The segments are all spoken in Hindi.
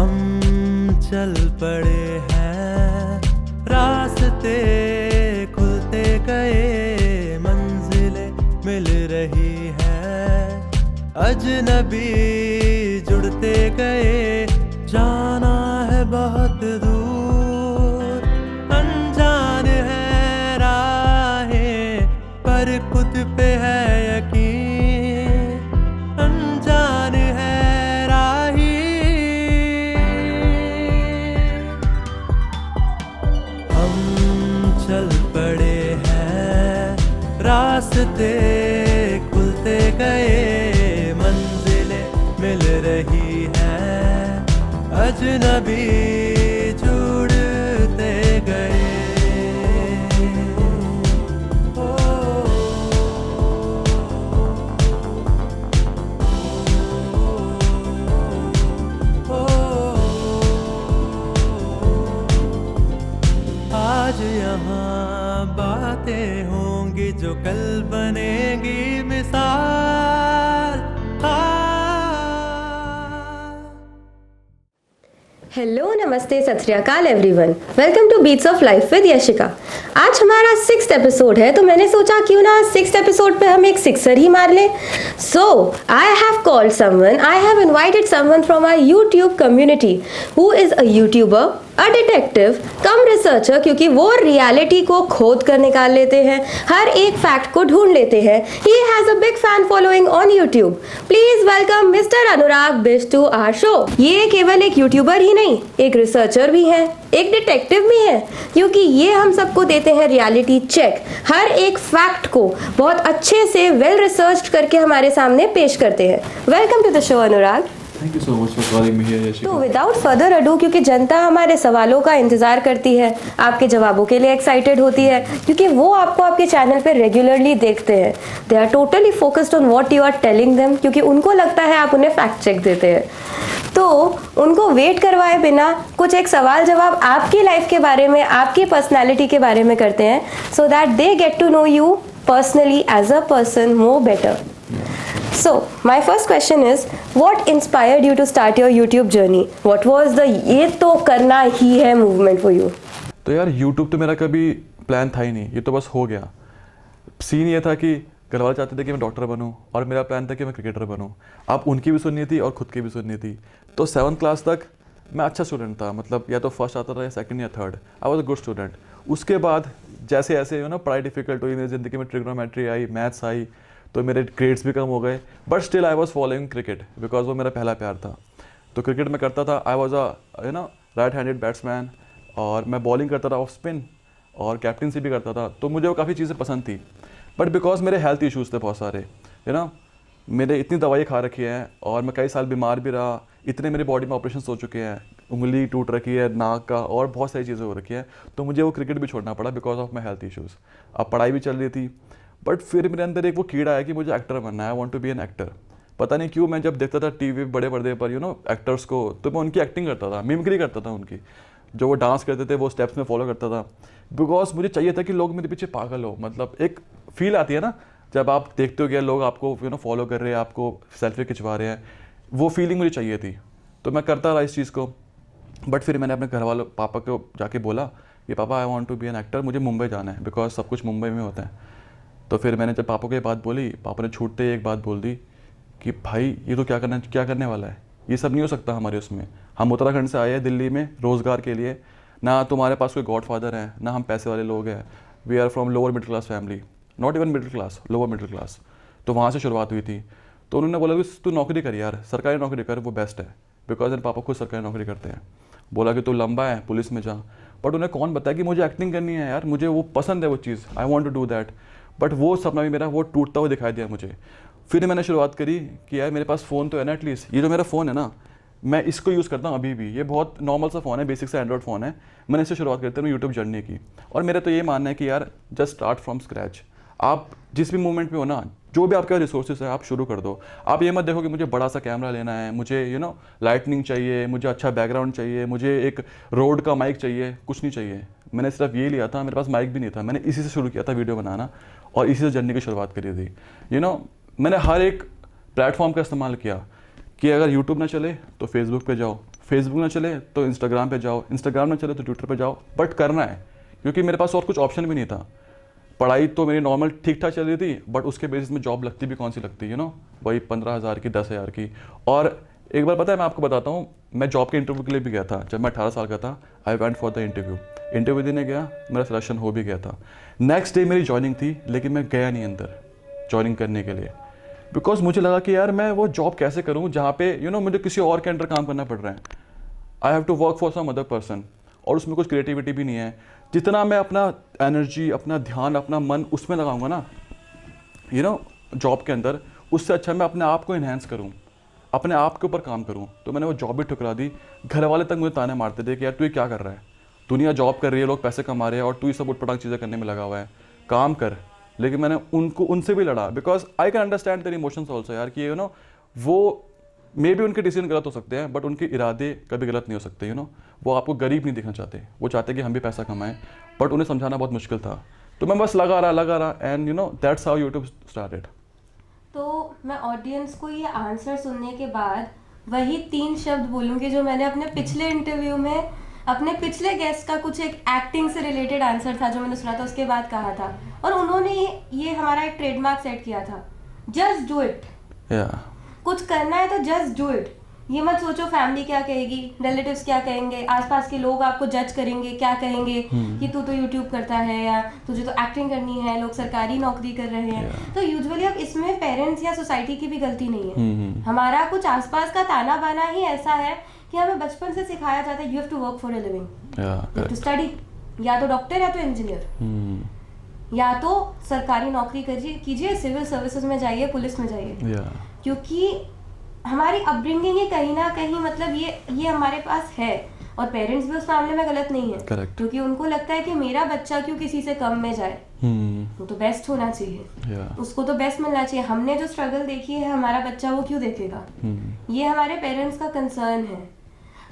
हम चल पड़े हैं, रास्ते खुलते गए, मंजिलें मिल रही हैं, अजनबी जुड़ते गए, जाना है बहुत दूर, अनजान है राहें पर खुद पे है यकीन, अनजान है राही। हम चल पड़े हैं, रास्ते खुलते गए, मंजिलें मिल रही हैं, अजनबी जुड़ते गए। आज यहाँ बातें होंगी जो कल बनेगी मिसाल। हेलो, नमस्ते, सत श्री अकाल everyone. Welcome to beats of life with Yashika. आज हमारा 6th एपिसोड है, तो मैंने सोचा क्यों ना 6th एपिसोड पे हम एक सिक्सर ही मार लें। So I have called someone, I have invited someone from our YouTube community who is a YouTuber, a detective cum researcher, क्योंकि वो रियलिटी को खोद कर निकाल लेते हैं, हर एक फैक्ट को ढूंढ लेते हैं। He has a big fan following on YouTube. Please welcome mister Anurag Bisht to our show. ये केवल एक यूट्यूबर ही नहीं, एक रिसर्चर भी है, एक डिटेक्टिव भी है, क्योंकि ये हम सबको देते हैं रियलिटी चेक। हर एक फैक्ट को बहुत अच्छे से वेल रिसर्च करके हमारे सामने पेश करते हैं। Welcome to the show Anurag. Thank you so much for calling me here Yashika. तो विदाउट फर्दर अडू, क्योंकि जनता हमारे सवालों का इंतजार करती है, आपके जवाबों के लिए एक्साइटेड होती है, क्योंकि वो आपको आपके चैनल पे रेगुलरली देखते हैं। They are totally focused on what you are telling them, क्योंकि उनको लगता है आप उन्हें फैक्ट चेक देते हैं। तो उनको वेट करवाए बिना कुछ एक सवाल जवाब आपकी लाइफ के बारे में, आपकी पर्सनैलिटी के बारे में करते हैं, so that they get to know you personally as a person more better. So, my first question is, what inspired you to start your YouTube journey? What was the ये तो करना ही है movement for you? तो यार YouTube तो मेरा कभी प्लान था ही नहीं, ये तो बस हो गया। सीन ये था कि घर वाले चाहते थे कि मैं डॉक्टर बनूं और मेरा प्लान था कि मैं क्रिकेटर बनूं। अब उनकी भी सुननी थी और खुद की भी सुननी थी। तो 7th क्लास तक मैं अच्छा स्टूडेंट था, मतलब या तो फर्स्ट आता था या सेकंड या third. I was a good student. उसके बाद जैसे ऐसे पढ़ाई डिफिकल्ट हुई, मेरी ज़िंदगी में ट्रिग्नोमेट्री आई, मैथ्स आई, तो मेरे ग्रेड्स भी कम हो गए, but still I was following cricket because वो मेरा पहला प्यार था। तो क्रिकेट में करता था। आई was a right handed batsman, और मैं बॉलिंग करता था ऑफ स्पिन, और कैप्टनसी भी करता था। तो मुझे वो काफ़ी चीज़ें पसंद थी, बट बिकॉज मेरे हेल्थ इश्यूज़ थे बहुत सारे, मेरे इतनी दवाई खा रखी हैं और मैं कई साल बीमार भी रहा। इतने मेरी बॉडी में ऑपरेशन हो चुके हैं, उंगली टूट रखी है, नाक का, और बहुत सारी चीज़ें हो रखी हैं। तो मुझे वो क्रिकेट भी छोड़ना पड़ा because of my health issues. अब पढ़ाई भी चल रही थी, बट फिर मेरे अंदर एक वो कीड़ा है कि मुझे एक्टर बनना है। I want to be an actor. पता नहीं क्यों मैं जब देखता था टीवी बड़े पर्दे पर एक्टर्स को, तो मैं उनकी एक्टिंग करता था, मिमिक्री करता था उनकी, जो वो डांस करते थे वो स्टेप्स में फॉलो करता था। बिकॉज मुझे चाहिए था कि लोग मेरे पीछे पागल हो, मतलब एक फील आती है ना जब आप देखते हो कि लोग आपको फॉलो कर रहे हैं, आपको सेल्फी खिंचवा रहे हैं, वो फीलिंग मुझे चाहिए थी। तो मैं करता रहा इस चीज़ को। बट फिर मैंने अपने घर वालों पापा को जाके बोला कि पापा I want to be an actor, मुझे मुंबई जाना है बिकॉज सब कुछ मुंबई में होता है। तो फिर मैंने जब पापा को ये बात बोली, पापा ने छूटते ही एक बात बोल दी कि भाई ये तो क्या करने वाला है, ये सब नहीं हो सकता हमारे उसमें। हम उत्तराखंड से आए हैं दिल्ली में रोज़गार के लिए, ना तुम्हारे पास कोई गॉडफादर है, ना हम पैसे वाले लोग हैं। We are from lower middle class family, not even middle class, lower middle class. तो वहाँ से शुरुआत हुई थी। तो उन्होंने बोला कि तू नौकरी कर यार, सरकारी नौकरी कर, वो बेस्ट है। बिकॉज मेरे पापा खुद सरकारी नौकरी करते हैं। बोला कि तू लंबा है, पुलिस में जा। बट उन्हें कौन बताया कि मुझे एक्टिंग करनी है यार, मुझे वो पसंद है वो चीज़, I want to do that. But वो सपना भी मेरा वो टूटता हुआ दिखाई दिया मुझे। फिर मैंने शुरुआत करी कि यार मेरे पास फ़ोन तो है ना, एटलीस्ट ये जो मेरा फ़ोन है ना, मैं इसको यूज़ करता हूँ अभी भी। ये बहुत नॉर्मल सा फ़ोन है, बेसिक सा एंड्रॉइड फ़ोन है। मैंने इससे शुरुआत करता हूँ यूट्यूब जर्नी की। और मेरा तो ये मानना है कि यार जस्ट स्टार्ट फ्रॉम स्क्रैच। आप जिस भी मूवमेंट में हो ना, जो भी आपका रिसोर्सेज है आप शुरू कर दो। आप ये मत देखो कि मुझे बड़ा सा कैमरा लेना है, मुझे लाइटनिंग चाहिए, मुझे अच्छा बैकग्राउंड चाहिए, मुझे एक रोड का माइक चाहिए, कुछ नहीं चाहिए। मैंने सिर्फ ये लिया था, मेरे पास माइक भी नहीं था, मैंने इसी से शुरू किया था वीडियो बनाना, और इसी से जर्नी की शुरुआत करी थी। मैंने हर एक प्लेटफॉर्म का इस्तेमाल किया कि अगर यूट्यूब ना चले तो फेसबुक पे जाओ, फेसबुक ना चले तो इंस्टाग्राम पे जाओ, इंस्टाग्राम ना चले तो ट्विटर पे जाओ, बट करना है क्योंकि मेरे पास और कुछ ऑप्शन भी नहीं था। पढ़ाई तो मेरी नॉर्मल ठीक ठाक चल रही थी, बट उसके बेसिस में जॉब लगती भी कौन सी लगती है, वही 15,000 की, 10,000 की। और एक बार पता है मैं आपको बताता हूँ, मैं जॉब के इंटरव्यू के लिए भी गया था जब मैं 18 साल का था। I went for the interview देने गया, मेरा सिलेक्शन हो भी गया था। नेक्स्ट डे मेरी ज्वाइनिंग थी, लेकिन मैं गया नहीं अंदर ज्वाइनिंग करने के लिए, बिकॉज मुझे लगा कि यार मैं वो जॉब कैसे करूँ जहाँ पे मुझे किसी और के अंडर काम करना पड़ रहा है। I have to work for some other person, और उसमें कुछ क्रिएटिविटी भी नहीं है। जितना मैं अपना एनर्जी, अपना ध्यान, अपना मन उसमें लगाऊंगा ना जॉब के अंदर, उससे अच्छा मैं अपने आप को इन्हेंस करूँ, अपने आप के ऊपर काम करूँ। तो मैंने वो जॉब भी ठुकरा दी। घर वाले तक मुझे ताने मारते थे कि यार तू ये क्या कर रहा है, दुनिया जॉब कर रही है, लोग पैसे कमा रहे हैं और तू ये सब उटपटांग चीज़ें करने में लगा हुआ है, काम कर। लेकिन मैंने उनसे भी लड़ा, because I can understand their emotions also यार, कि वो मे भी उनके डिसीजन गलत हो सकते हैं, बट उनके इरादे कभी गलत नहीं हो सकते। वो आपको गरीब नहीं दिखना चाहते, वो चाहते कि हम भी पैसा कमाएं, बट उन्हें समझाना बहुत मुश्किल था। तो मैं बस लगा रहा and that's how YouTube started. तो मैं ऑडियंस को ये आंसर सुनने के बाद वही 3 शब्द बोलूँगी जो मैंने अपने पिछले इंटरव्यू में अपने पिछले गेस्ट का कुछ एक एक्टिंग से रिलेटेड आंसर था जो मैंने सुना था, उसके बाद कहा था, और उन्होंने ये हमारा एक ट्रेडमार्क सेट किया था, जस्ट डू इट। कुछ करना है तो जस्ट डू इट। ये मत सोचो फैमिली क्या कहेगी, रिलेटिव्स क्या कहेंगे, आसपास के लोग आपको जज करेंगे, क्या कहेंगे कि तू तो यूट्यूब करता है या तुझे तो एक्टिंग करनी है, लोग सरकारी नौकरी कर रहे हैं। तो यूजुअली अब इसमें पेरेंट्स या सोसाइटी की भी गलती नहीं है, हमारा कुछ आसपास का ताना बाना ही ऐसा है कि हमें बचपन से सिखाया जाता है you have to work for a living, you have to study, या तो डॉक्टर या तो इंजीनियर, या तो सरकारी नौकरी कीजिए, सिविल सर्विसेज में जाइए, पुलिस में जाइए। क्योंकि हमारी अपब्रिंगिंग ही कहीं ना कहीं मतलब ये हमारे पास है, और पेरेंट्स भी उस मामले में गलत नहीं है, क्योंकि उनको लगता है कि मेरा बच्चा क्यों किसी से कम में जाए, वो तो बेस्ट होना चाहिए, उसको तो बेस्ट मिलना चाहिए। हमने जो स्ट्रगल देखी है, हमारा बच्चा वो क्यों देखेगा, ये हमारे पेरेंट्स का कंसर्न है।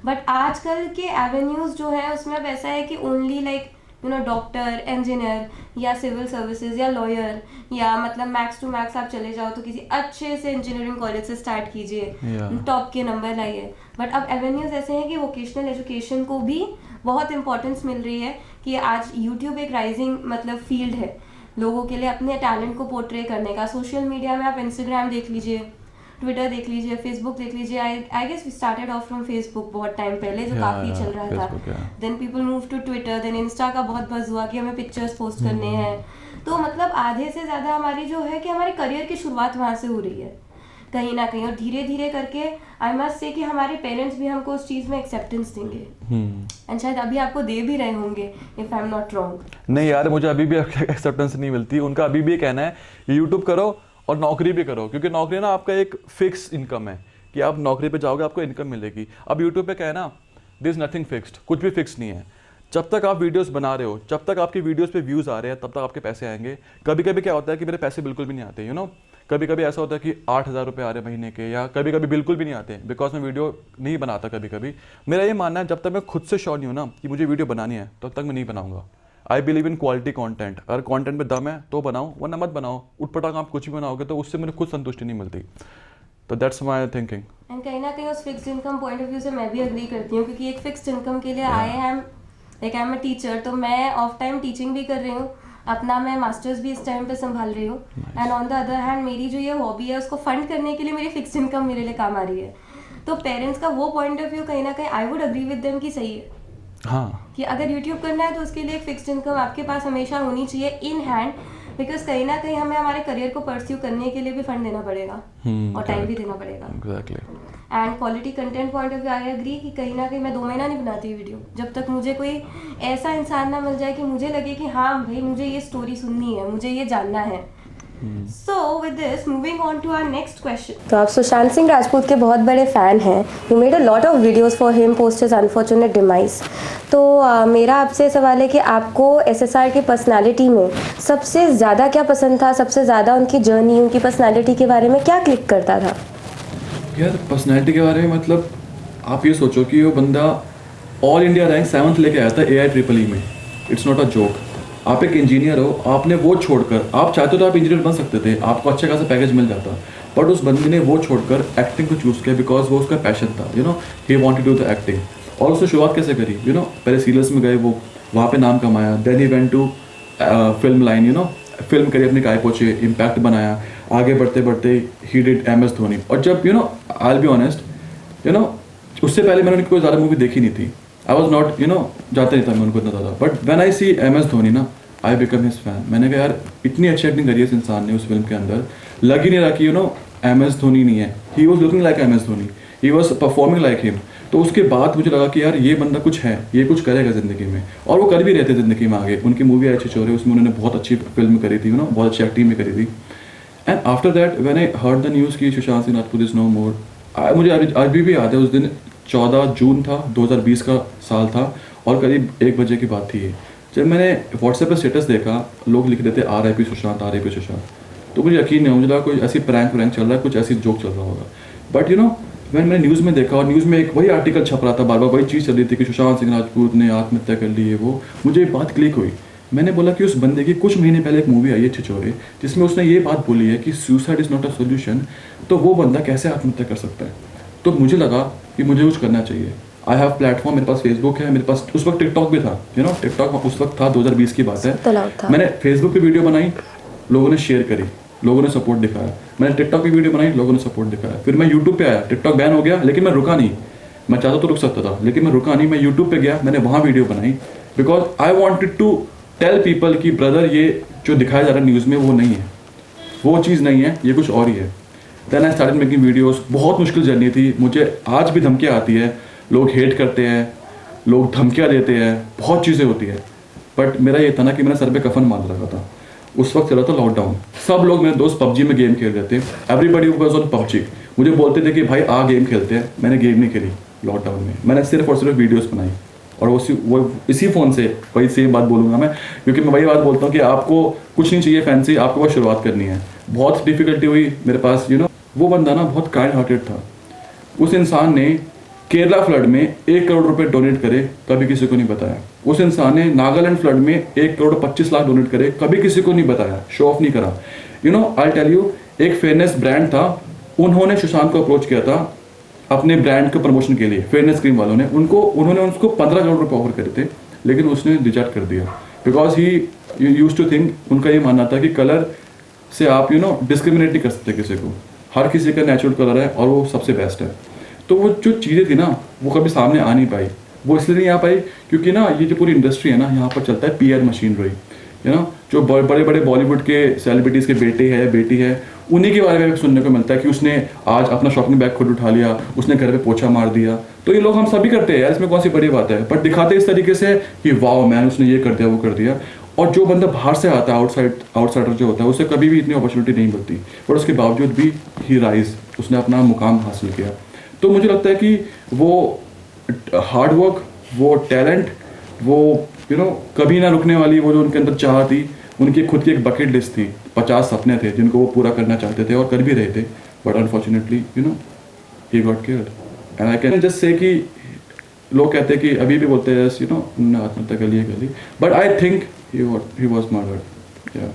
बट आजकल के एवेन्यूज जो है उसमें अब ऐसा है कि ओनली लाइक डॉक्टर, इंजीनियर या सिविल सर्विसेज या लॉयर, या मतलब मैक्स टू मैक्स आप चले जाओ तो किसी अच्छे से इंजीनियरिंग कॉलेज से स्टार्ट कीजिए, टॉप के नंबर लाइए। बट अब एवेन्यूज ऐसे हैं कि वोकेशनल एजुकेशन को भी बहुत इंपॉर्टेंस मिल रही है, कि आज यूट्यूब एक राइजिंग मतलब फील्ड है लोगों के लिए अपने टैलेंट को पोर्ट्रे करने का। सोशल मीडिया में आप इंस्टाग्राम देख लीजिए, ट्विटर देख लीजिए, फेसबुक देख लीजिए। I guess we started off from Facebook बहुत टाइम पहले, जो काफी चल रहा था। Then people move to Twitter, then Insta का बहुत बज़ हुआ कि हमें पिक्चर्स पोस्ट करने हैं। तो मतलब आधे से ज़्यादा हमारी जो है कि हमारे करियर की शुरुआत वहाँ से हो रही है कहीं ना कहीं, और धीरे धीरे करके आई मस्ट से कि हमारे पेरेंट्स भी हमको उस चीज़ में एक्सेप्टेंस देंगे, एंड शायद अभी आपको दे भी रहे होंगे, if I am not wrong. नहीं यार, मुझे अभी भी एक्सेप्टेंस नहीं मिलती। उनका अभी भी ये कहना है यूट्यूब करो और नौकरी भी करो, क्योंकि नौकरी ना आपका एक फिक्स इनकम है, कि आप नौकरी पे जाओगे आपको इनकम मिलेगी। अब यूट्यूब पे क्या है ना, दिस इज नथिंग फिक्स्ड, कुछ भी फिक्स नहीं है। जब तक आप वीडियोस बना रहे हो, जब तक आपकी वीडियोस पे व्यूज़ आ रहे हैं, तब तक आपके पैसे आएंगे। कभी कभी क्या होता है कि मेरे पैसे बिल्कुल भी नहीं आते, कभी कभी ऐसा होता है कि 8,000 रुपये आ रहे महीने के, या कभी कभी बिल्कुल भी नहीं आते, बिकॉज मैं वीडियो नहीं बनाता। कभी कभी मेरा ये मानना है जब तक मैं खुद से श्योर नहीं हूँ ना कि मुझे वीडियो बनानी है, तब तक मैं नहीं बनाऊंगा। I believe in quality content. अगर कंटेंट में दम है तो बनाओ, वरना मत बनाओ। उठपटांग आप कुछ भी बनाओगे तो उससे मुझे खुद संतुष्टि नहीं मिलती। तो दैट्स माय थिंकिंग। एंड कहीं ना कहीं उस fixed income point of view से मैं भी एग्री करती हूँ, क्योंकि एक फिक्स्ड इनकम के लिए आई एम अ टीचर, तो मैं ऑफ टाइम टीचिंग भी कर रही हूँ, अपना मैं मास्टर्स भी इस टाइम पे संभाल रही हूँ, and on the other hand मेरी जो ये हॉबी है उसको फंड करने के लिए मेरी फिक्स्ड इनकम मेरे लिए काम आ रही है। तो पेरेंट्स का वो पॉइंट ऑफ व्यू कहीं ना कहीं I would agree with them कि सही है, हाँ, कि अगर यूट्यूब करना है तो उसके लिए एक फिक्स्ड इनकम आपके पास हमेशा होनी चाहिए इन हैंड, बिकॉज कहीं ना कहीं हमें हमारे करियर को परस्यू करने के लिए भी फंड देना पड़ेगा और टाइम भी देना पड़ेगा। Exactly. And quality content point of view I agree कि कहीं ना कहीं मैं 2 महीना नहीं बनाती वीडियो जब तक मुझे कोई ऐसा इंसान ना मिल जाए कि मुझे लगे कि हाँ भाई मुझे ये स्टोरी सुननी है, मुझे ये जानना है। So with this, moving on to our next question. तो आप सुशांत सिंह राजपूत के बहुत बड़े फैन हैं। You made a lot of videos for him post his unfortunate demise. तो मेरा आपसे सवाल है कि आपको SSR की पर्सनालिटी में सबसे ज़्यादा क्या पसंद था, सबसे ज़्यादा उनकी जर्नी, उनकी पर्सनालिटी के बारे में क्या क्लिक करता था? यार पर्सनालिटी के बारे में मतलब आप ये सोचो कि वो बंदा ऑल इंडिया रैंक 7th लेके आया था AIEEE में। It's not a joke. आप एक इंजीनियर हो, आपने वो छोड़कर आप चाहते तो आप इंजीनियर बन सकते थे, आपको अच्छा खासा पैकेज मिल जाता, बट उस बंदे ने वो छोड़कर एक्टिंग को चूज़ किया बिकॉज वो उसका पैशन था, you know, he wanted to do the acting. और उसने शुरुआत कैसे करी, यू नो, पहले सीरियल्स में गए, वो वहाँ पे नाम कमाया, then he went to film line, you know, film करी, अपने काय पहुँचे, इम्पैक्ट बनाया, आगे बढ़ते बढ़ते ही डिड MS धोनी। और जब, you know, I will be honest, you know, उससे पहले मैंने उनकी कोई ज़्यादा मूवी देखी नहीं थी, I was not, you know, जाता नहीं था मैं उनको इतना ज़्यादा, but when I see MS Dhoni ना, आई बिकम हिज फैन। मैंने कहा यार इतनी अच्छी एक्टिंग करी है इस इंसान ने उस फिल्म के अंदर, लग ही नहीं रहा कि, यू नो, MS धोनी नहीं है, he was looking like MS Dhoni, he was performing like him. तो उसके बाद मुझे लगा कि यार ये बंदा कुछ है, ये कुछ करेगा ज़िंदगी में, और वो कर भी रहे थे ज़िंदगी में आगे। उनकी मूवी आई छिछोरे, उसमें उन्होंने बहुत अच्छी फिल्म करी थी, यू नो, बहुत अच्छी एक्टिंग भी करी थी। And after that when I heard the news कि सुशांत सिंह राजपूत इज़ नो मोर, मुझे अभी भी याद है, उस दिन 14 जून था, 2020 का साल था, और करीब 1 बजे की बात थी ये। जब मैंने व्हाट्सएप पर स्टेटस देखा, लोग लिख रहे थे RIP सुशांत, RIP सुशांत, तो मुझे यकीन नहीं, मुझे लगा कोई ऐसी प्रैंक चल रहा है, कुछ ऐसी जोक चल रहा होगा। बट यू नो, मैंने न्यूज़ में देखा, और न्यूज़ में एक वही आर्टिकल छप रहा था, बार बार वही चीज़ चल रही थी कि सुशांत सिंह राजपूत ने आत्महत्या कर ली है। वो मुझे एक बात क्लिक हुई, मैंने बोला कि उस बंदे की कुछ महीने पहले एक मूवी आई है छिछोरे, जिसमें उसने ये बात बोली है कि suicide is not a solution, तो वो बंदा कैसे आत्महत्या कर सकता है। तो मुझे लगा कि मुझे कुछ करना चाहिए। आई हैव प्लेटफॉर्म, मेरे पास फेसबुक है, मेरे पास उस वक्त टिकटॉक भी था, यू नो, टिकटॉक उस वक्त था, 2020 की बात है। मैंने फेसबुक पे वीडियो बनाई, लोगों ने शेयर करी, लोगों ने सपोर्ट दिखाया। मैंने टिकटॉक पे वीडियो बनाई, लोगों ने सपोर्ट दिखाया। फिर मैं यूट्यूब पे आया, टिकटॉक बैन हो गया, लेकिन मैं रुका नहीं। मैं चाहता तो रुक सकता था, लेकिन मैं रुका नहीं, मैं यूट्यूब पे गया, मैंने वहाँ वीडियो बनाई, because I wanted to tell people कि ब्रदर ये जो दिखाया जा रहा है न्यूज़ में वो नहीं है, वो चीज़ नहीं है, ये कुछ और ही है। Then I started making videos. बहुत मुश्किल जर्नी थी, मुझे आज भी धमकियाँ आती है, लोग हेट करते हैं, लोग धमकियाँ देते हैं, बहुत चीज़ें होती है। बट मेरा ये था ना कि मैंने सर पे कफन बांध रखा था। उस वक्त चला था लॉकडाउन, सब लोग, मेरे दोस्त PUBG में गेम खेल रहे थे, एवरीबडी वाज ऑन PUBG। मुझे बोलते थे कि भाई आ गेम खेलते हैं, मैंने गेम नहीं खेली लॉकडाउन में, मैंने सिर्फ और सिर्फ वीडियोस बनाई। और वो इसी फ़ोन से वही सेम बात बोलूँगा मैं, क्योंकि मैं वही बात बोलता हूँ कि आपको कुछ नहीं चाहिए फैंसी, आपको बस शुरुआत करनी है। बहुत डिफिकल्टी हुई मेरे पास, यू नो। वो बंदा ना बहुत काइंड हार्टेड था। उस इंसान ने केरला फ्लड में 1 करोड़ रुपए डोनेट करे, कभी किसी को नहीं बताया। उस इंसान ने नागालैंड फ्लड में 1 करोड़ 25 लाख डोनेट करे, कभी किसी को नहीं बताया, शो ऑफ नहीं करा। You know, I tell you, एक फेयरनेस ब्रांड था, उन्होंने सुशांत को अप्रोच किया था अपने ब्रांड के प्रमोशन के लिए, फेयरनेस क्रीम वालों ने उन्होंने उसको 15 करोड़ रुपए ऑफर करे थे, लेकिन उसने रिजेक्ट कर दिया, because he used to think, उनका ये मानना था कि कलर से आप, यू नो, डिस्क्रिमिनेट नहीं कर सकते किसी को, हर किसी का नेचुरल कलर है और वो सबसे बेस्ट है। तो वो जो चीज़ें थी ना, वो कभी सामने आ नहीं पाई। वो इसलिए नहीं आ पाई क्योंकि ना ये जो पूरी इंडस्ट्री है ना, यहाँ पर चलता है PR मशीनरी, यू नो। जो बड़े बड़े बॉलीवुड के सेलिब्रिटीज़ के बेटे है, बेटी है, उन्हीं के बारे में सुनने को मिलता है कि उसने आज अपना शॉपिंग बैग खुद उठा लिया, उसने घर पे पोछा मार दिया। तो ये लोग हम सभी करते हैं यार, इसमें कौन सी बड़ी बात है, बट दिखाते इस तरीके से कि वाओ मैन, उसने ये कर दिया, वो कर दिया। और जो बंदा बाहर से आता है, आउटसाइडर जो होता है, उसे कभी भी इतनी अपॉर्चुनिटी नहीं मिलती, पर उसके बावजूद भी ही राइज, उसने अपना मुकाम हासिल किया। तो मुझे लगता है कि वो हार्ड वर्क, वो टैलेंट, वो यू नो कभी ना रुकने वाली, वो जो उनके अंदर चाह थी, उनकी खुद की एक बकेट लिस्ट थी, 50 सपने थे जिनको वो पूरा करना चाहते थे और कर भी रहे थे, but unfortunately you know he got killed. And I can just say कि लोग कहते हैं कि अभी भी बोलते हैं यू नो उन्होंने आत्महत्या कर ली, but I think he was murdered. Yeah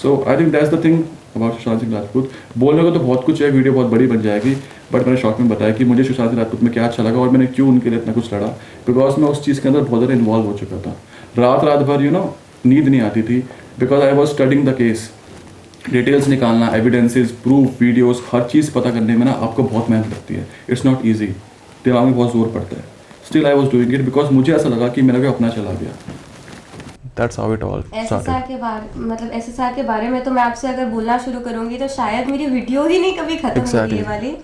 so I think that's the thing about Sushant Singh Rajput. बोलने को तो बहुत कुछ है, वीडियो बहुत बड़ी बन जाएगी, बट मैंने शॉर्ट में बताया कि मुझे सुशांत सिंह राजपूत में क्या अच्छा लगा और मैंने क्यों उनके लिए इतना कुछ लड़ा, बिकॉज मैं उस चीज़ के अंदर बहुत ज़्यादा इन्वॉल्व हो चुका था। रात भर यू नो नींद नहीं आती थी, because I was studying the case. Details निकालना, एविडेंसेस, प्रूफ, वीडियोस, हर चीज़ पता करने में ना आपको बहुत मेहनत लगती है। इट्स नॉट ईजी, दिमाग में बहुत जोर पड़ता है। Still I was doing it because मुझे ऐसा लगा कि मेरा भी अपना चला गया। That's how it all started. SSR के बारे में तो मैं आपसे अगर बोलना शुरू करूंगी तो शायद मेरी वीडियो ही नहीं कभी खत्म होगी ये वाली।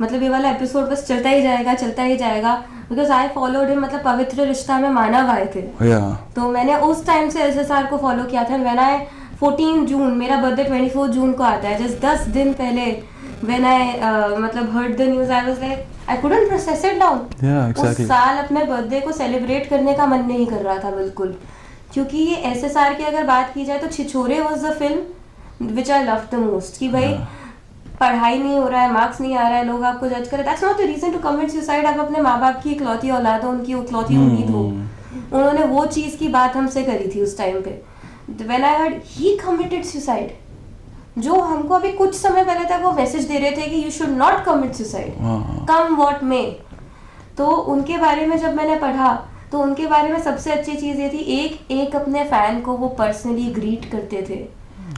मतलब ये वाला एपिसोड बस चलता ही जाएगा बिकॉज आई फॉलोड हिम। मतलब पवित्र रिश्ता में मानव आए थे, तो मैंने उस टाइम से SSR को फॉलो किया था। व्हेन आई 14 जून, मेरा बर्थडे 24 जून को आता है, जस्ट 10 दिन पहले व्हेन आई मतलब heard the news, I was like I couldn't process it down. उस साल अपने बर्थडे को सेलिब्रेट करने का मन नहीं कर रहा था बिल्कुल, क्योंकि ये SSR की अगर बात की जाए तो Chhichhore was the film which I love the most. कि भाई पढ़ाई नहीं हो रहा है, मार्क्स नहीं आ रहा है, लोग आपको जज करें, that's not the reason to commit suicide. आप अपने माँ बाप की इकलौती औलाद हो, उनकी इकलौती उम्मीद हो। उन्होंने वो चीज़ की बात हमसे करी थी उस टाइम पे। When I heard he committed suicide, जो हमको अभी कुछ समय पहले तक वो मैसेज दे रहे थे कि you should not commit suicide, come what मे। तो उनके बारे में जब मैंने पढ़ा तो उनके बारे में सबसे अच्छी चीज ये थी, एक अपने फैन को वो पर्सनली ग्रीट करते थे,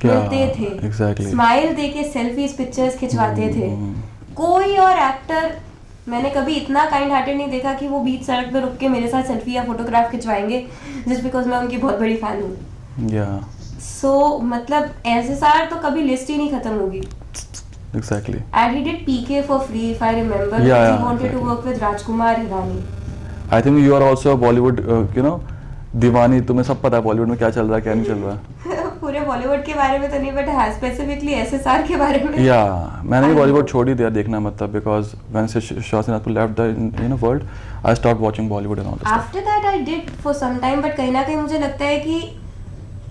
मिलते थे, स्माइल देके सेल्फीज पिक्चर्स खिंचवाते थे। कोई और एक्टर मैंने कभी इतना काइंड हार्टेड नहीं देखा कि वो बीच सड़क पे रुक के मेरे साथ सेल्फी या फोटोग्राफ खिंचवाएंगे जस्ट बिकॉज मैं उनकी बहुत बड़ी फैन हूँ। सो मतलब SSR तो कभी लिस्ट ही नहीं खत्म होगी। Exactly. And he did PK for free, if I remember. Because he wanted to work with Rajkumar Hirani. I think you are also a Bollywood, दीवानी। तुम्हें सब पता है बॉलीवुड में क्या चल रहा है क्या नहीं चल रहा है। पूरे बॉलीवुड के बारे में तो नहीं, बट हाँ स्पेसिफिकली SSR के बारे में। मैंने भी बॉलीवुड छोड़ ही दिया देखना, मतलब because when Shahzad Raajput left the world, I stopped watching Bollywood and all that. After that I did for some time, but कहीं ना कहीं मुझे लगता है कि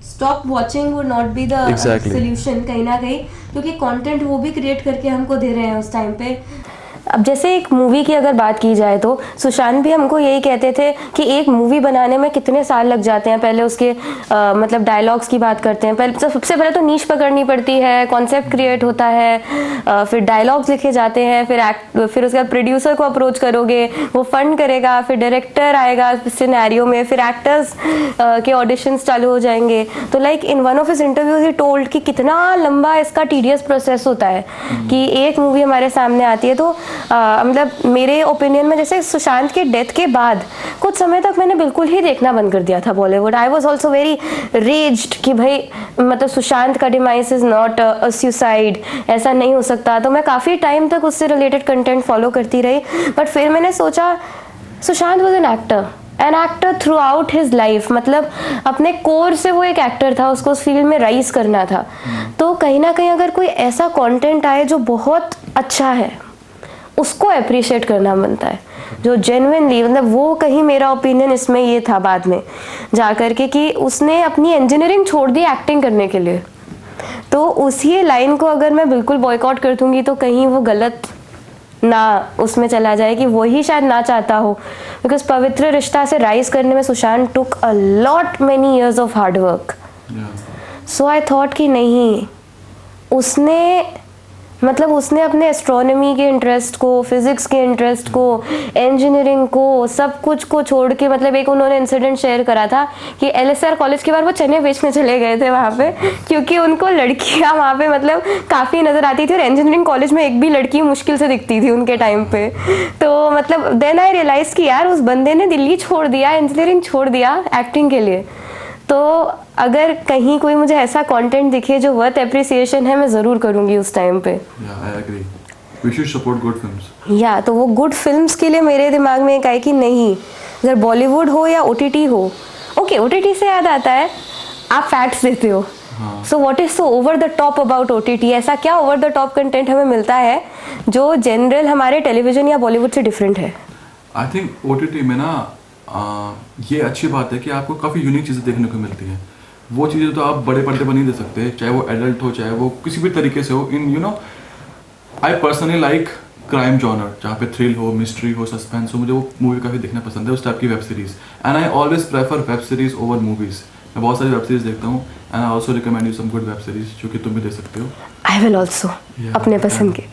stop watching would not be the solution कहीं ना कहीं, क्योंकि कंटेंट वो भी क्रिएट करके हमको दे रहे हैं उस टाइम पे। अब जैसे एक मूवी की अगर बात की जाए तो सुशांत भी हमको यही कहते थे कि एक मूवी बनाने में कितने साल लग जाते हैं। पहले उसके मतलब डायलॉग्स की बात करते हैं, पहले सबसे पहले तो नीश पकड़नी पड़ती है, कॉन्सेप्ट क्रिएट होता है, फिर डायलॉग्स लिखे जाते हैं, फिर उसके बाद प्रोड्यूसर को अप्रोच करोगे, वो फंड करेगा, फिर डायरेक्टर आएगा सिनेरियो में, फिर एक्टर्स के ऑडिशंस चालू हो जाएंगे। तो like in one of his interviews he told कि कितना लंबा इसका टीडियस प्रोसेस होता है कि एक मूवी हमारे सामने आती है। तो मतलब मेरे ओपिनियन में जैसे सुशांत के डेथ के बाद कुछ समय तक मैंने बिल्कुल ही देखना बंद कर दिया था Bollywood. I was also very raised कि भाई मतलब सुशांत का demise is not a suicide, ऐसा नहीं हो सकता। तो मैं काफ़ी टाइम तक उससे रिलेटेड कंटेंट फॉलो करती रही, बट फिर मैंने सोचा Sushant was an actor through out his life, मतलब अपने कोर से वो एक एक्टर था, उसको उस फील्ड में राइज करना था। तो कहीं ना कहीं अगर कोई ऐसा कंटेंट आए जो बहुत अच्छा है उसको अप्रिशिएट करना बनता है, जो जेन्युइनली मतलब वो कहीं मेरा ओपिनियन इसमें ये था बाद में जा कर के कि उसने अपनी इंजीनियरिंग छोड़ दी एक्टिंग करने के लिए। तो उसी लाइन को अगर मैं बिल्कुल बॉयकॉट कर दूंगी तो कहीं वो गलत ना उसमें चला जाए कि वही शायद ना चाहता हो, बिकॉज पवित्र रिश्ता से राइज करने में Sushant took a lot many years of hard work. So I thought कि नहीं, उसने अपने एस्ट्रोनॉमी के इंटरेस्ट को, फिजिक्स के इंटरेस्ट को, इंजीनियरिंग को, सब कुछ को छोड़ के, मतलब एक उन्होंने इंसिडेंट शेयर करा था कि LSR कॉलेज के बाद वो चने बेचने चले गए थे वहाँ पे, क्योंकि उनको लड़कियाँ वहाँ पे मतलब काफ़ी नज़र आती थी और इंजीनियरिंग कॉलेज में एक भी लड़की मुश्किल से दिखती थी उनके टाइम पे। तो मतलब देन आई रियलाइज़ कि यार उस बंदे ने दिल्ली छोड़ दिया, इंजीनियरिंग छोड़ दिया एक्टिंग के लिए। तो अगर कहीं कोई मुझे ऐसा कंटेंट दिखे जो वर्थ एप्रिसिएशन है, मैं ज़रूर करूँगी उस टाइम पे। I agree. We should support good films. तो वो गुड फिल्म्स के लिए मेरे दिमाग में एक आई कि नहीं, अगर बॉलीवुड हो या OTT हो। ओके, OTT से याद आता है, आप फैक्ट्स देते हो, so what is so over the top about OTT? ऐसा क्या ओवर द टॉप कंटेंट हमें मिलता है जो जनरल हमारे टेलीविजन या बॉलीवुड से डिफरेंट है? आई थिंक OTT में ना ये अच्छी बात है कि आपको काफ़ी यूनिक चीज़ें देखने को मिलती हैं। वो चीज़ें तो आप बड़े पर्दे पर नहीं दे सकते, चाहे वो एडल्ट हो, चाहे वो किसी भी तरीके से हो। I personally like crime genre, जहाँ पे थ्रिल हो, मिस्ट्री हो, सस्पेंस हो। मुझे वो मूवी काफ़ी देखना पसंद है, उस टाइप की web series. And I always prefer web series over movies. मैं बहुत सारी वेब सीरीज़ देखता हूँ, and I also recommend you some good web series जो कि तुम भी देख सकते हो। आई विल ऑल्सो अपने पसंद के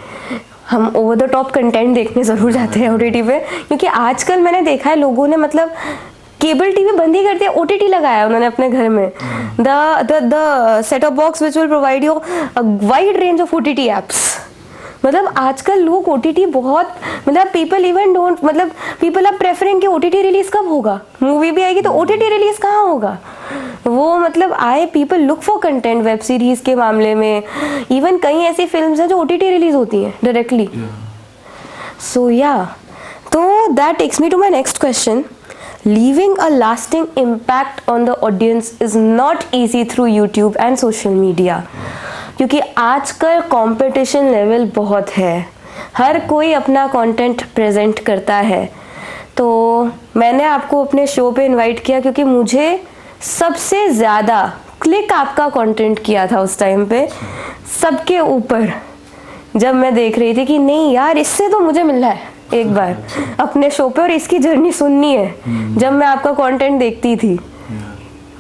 हम ओवर द टॉप कंटेंट देखने ज़रूर जाते हैं OTT पे, क्योंकि आजकल मैंने देखा है लोगों ने मतलब केबल टीवी बंद ही कर दिया, OTT लगाया उन्होंने अपने घर में। The set of box which will provide you a wide range of OTT apps. मतलब आजकल लोग OTT बहुत मतलब पीपल आर प्रेफरिंग कि OTT रिलीज कब होगा, मूवी भी आएगी तो OTT रिलीज कहाँ होगा। वो मतलब people look for content web series के मामले में। इवन कई ऐसी फिल्म्स हैं जो OTT रिलीज होती हैं डायरेक्टली। तो that takes me to my next question. Leaving a lasting impact on the audience is not easy through YouTube and social media, क्योंकि आजकल कंपटीशन लेवल बहुत है, हर कोई अपना कंटेंट प्रेजेंट करता है। तो मैंने आपको अपने शो पे इनवाइट किया क्योंकि मुझे सबसे ज़्यादा क्लिक आपका कंटेंट किया था उस टाइम पे सबके ऊपर, जब मैं देख रही थी कि नहीं यार इससे तो मुझे मिल रहा है एक बार अपने शो पे, और इसकी जर्नी सुननी है। जब मैं आपका कंटेंट देखती थी,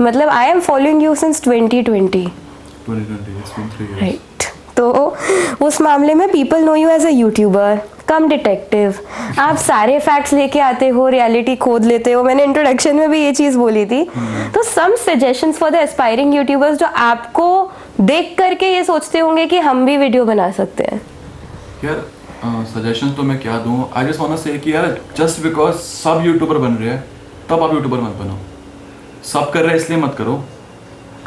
मतलब I am following you since 2020, it's been 3 years. Right. तो उस मामले में people know you as a YouTuber cum detective, आप सारे फैक्ट्स लेके आते हो, रियलिटी खोद लेते हो। मैंने इंट्रोडक्शन में भी ये चीज़ बोली थी। तो some suggestions for the aspiring YouTubers जो आपको देख करके ये सोचते होंगे कि हम भी वीडियो बना सकते हैं। यार सजेशन तो मैं क्या दूँ, आई जस्ट वांट टू से कि यार जस्ट बिकॉज सब यूट्यूबर बन रहे हैं तब आप यूट्यूबर मत बनो, सब कर रहे हैं इसलिए मत करो।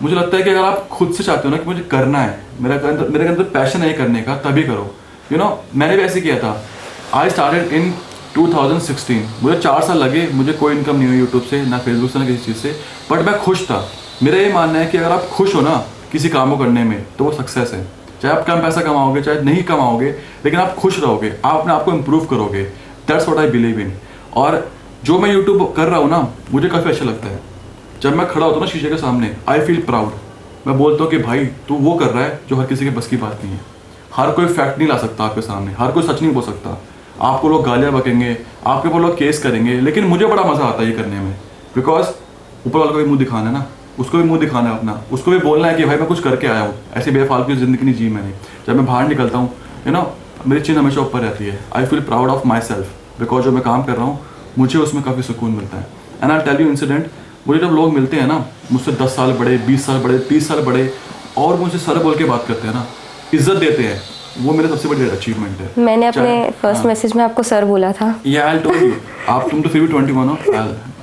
मुझे लगता है कि अगर आप खुद से चाहते हो ना कि मुझे करना है, मेरे अंदर पैशन है करने का, तभी करो। यू नो मैंने भी ऐसे किया था। आई स्टार्टेड इन 2016, मुझे 4 साल लगे, मुझे कोई इनकम नहीं हुई यूट्यूब से, ना फेसबुक से, ना किसी चीज़ से, बट मैं खुश था। मेरा ये मानना है कि अगर आप खुश हो ना किसी काम को करने में तो वो सक्सेस है। चाहे आप कम पैसा कमाओगे, चाहे नहीं कमाओगे, लेकिन आप खुश रहोगे, आप अपने आप को इम्प्रूव करोगे। That's what I believe in. और जो मैं यूट्यूब कर रहा हूँ ना, मुझे काफ़ी अच्छा लगता है। जब मैं खड़ा होता हूँ ना शीशे के सामने, आई फील प्राउड। मैं बोलता हूँ कि भाई तू वो कर रहा है जो हर किसी के बस की बात नहीं है। हर कोई फैक्ट नहीं ला सकता आपके सामने, हर कोई सच नहीं बोल सकता। आपको लोग गालियाँ बकेंगे, आपके ऊपर लोग केस करेंगे, लेकिन मुझे बड़ा मज़ा आता है ये करने में। बिकॉज ऊपर वाले को भी मुँह दिखाना है ना, उसको भी मुँह दिखाना है अपना, उसको भी बोलना है कि भाई मैं कुछ करके आया हूँ, ऐसी बेफालतू की ज़िंदगी नहीं जी मैंने। जब मैं बाहर निकलता हूँ मेरी चिन हमेशा ऊपर रहती है। I feel proud of my self because जो मैं काम कर रहा हूँ मुझे उसमें काफ़ी सुकून मिलता है। And I tell you incident, मुझे जब लोग मिलते हैं ना मुझसे 10 साल बड़े, 20 साल बड़े, 30 साल बड़े, और मुझसे सर बोल के बात करते हैं ना, इज्जत देते हैं, वो मेरे सबसे बड़ी अचीवमेंट है। मैंने अपने फर्स्ट मैसेज में आपको सर बोला था। या आई टोल्ड यू, आप तुम तो फिर भी 21 हो।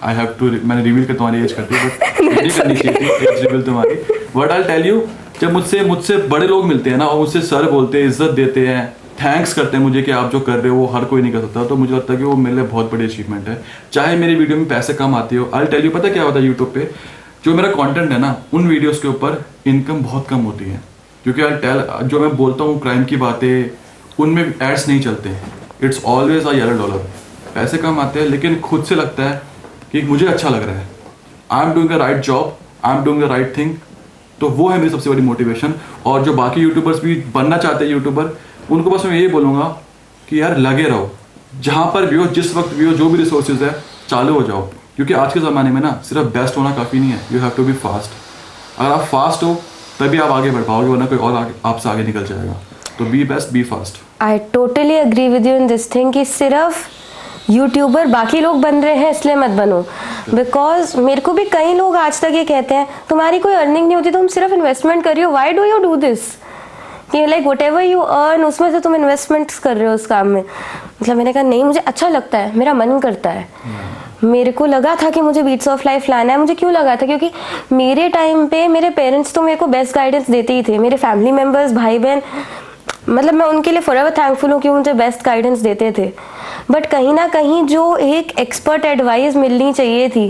आई हैव टू, मैंने रिवील कर तुम्हारी एज कर दी, बट नहीं करनी चाहिए एज रिवील तुम्हारी। बट आई टेल यू, जब मुझसे बड़े लोग मिलते हैं ना और मुझसे सर बोलते हैं, इज्जत देते हैं, थैंक्स करते हैं मुझे कि आप जो कर रहे हो वो हर कोई नहीं कर सकता, तो मुझे लगता है कि वो मेरे लिए बहुत बड़ी अचीवमेंट है। चाहे मेरी वीडियो में पैसे कम आती हो, आई टेल यू, पता क्या होता है यूट्यूब पे, जो मेरा कंटेंट है ना उन वीडियोस के ऊपर इनकम बहुत कम होती है, क्योंकि आई टेल, जो मैं बोलता हूँ क्राइम की बातें, उनमें एड्स नहीं चलते। It's always a $1। पैसे कम आते हैं, लेकिन खुद से लगता है कि मुझे अच्छा लग रहा है, I am doing the right job, I am doing the right thing. तो वो है मेरी सबसे बड़ी मोटिवेशन। और जो बाकी यूट्यूबर्स भी बनना चाहते हैं यूट्यूबर, उनको बस मैं यही बोलूँगा कि यार लगे रहो, जहाँ पर भी हो, जिस वक्त भी हो, जो भी रिसोर्सेज है चालू हो जाओ, क्योंकि आज के ज़माने में ना सिर्फ बेस्ट होना काफ़ी नहीं है, you have to be fast. अगर आप फास्ट हो तभी आप आगे बढ़ पाओगे, वरना कोई और आपसे आगे निकल जाएगा। तो be best, be fast. I totally agree with you in this thing कि सिर्फ यूट्यूबर बाकी लोग बन रहे हैं इसलिए मत बनो। बिकॉज मेरे को भी कई लोग आज तक ये कहते हैं तुम्हारी कोई अर्निंग नहीं होती, तुम सिर्फ इन्वेस्टमेंट कर रही हो, why do you do this, कि like whatever you earn उसमें से तुम इन्वेस्टमेंट्स कर रहे हो उस काम में। मतलब मैंने कहा नहीं, मुझे अच्छा लगता है, मेरा मन करता है। मेरे को लगा था कि मुझे बीट्स ऑफ लाइफ लाना है। मुझे क्यों लगा था, क्योंकि मेरे टाइम पे मेरे पेरेंट्स तो मेरे को बेस्ट गाइडेंस देते ही थे, मेरे फैमिली मेम्बर्स, भाई बहन, मतलब मैं उनके लिए फॉरएवर थैंकफुल हूँ कि मुझे बेस्ट गाइडेंस देते थे। बट कहीं ना कहीं जो एक एक्सपर्ट एडवाइस मिलनी चाहिए थी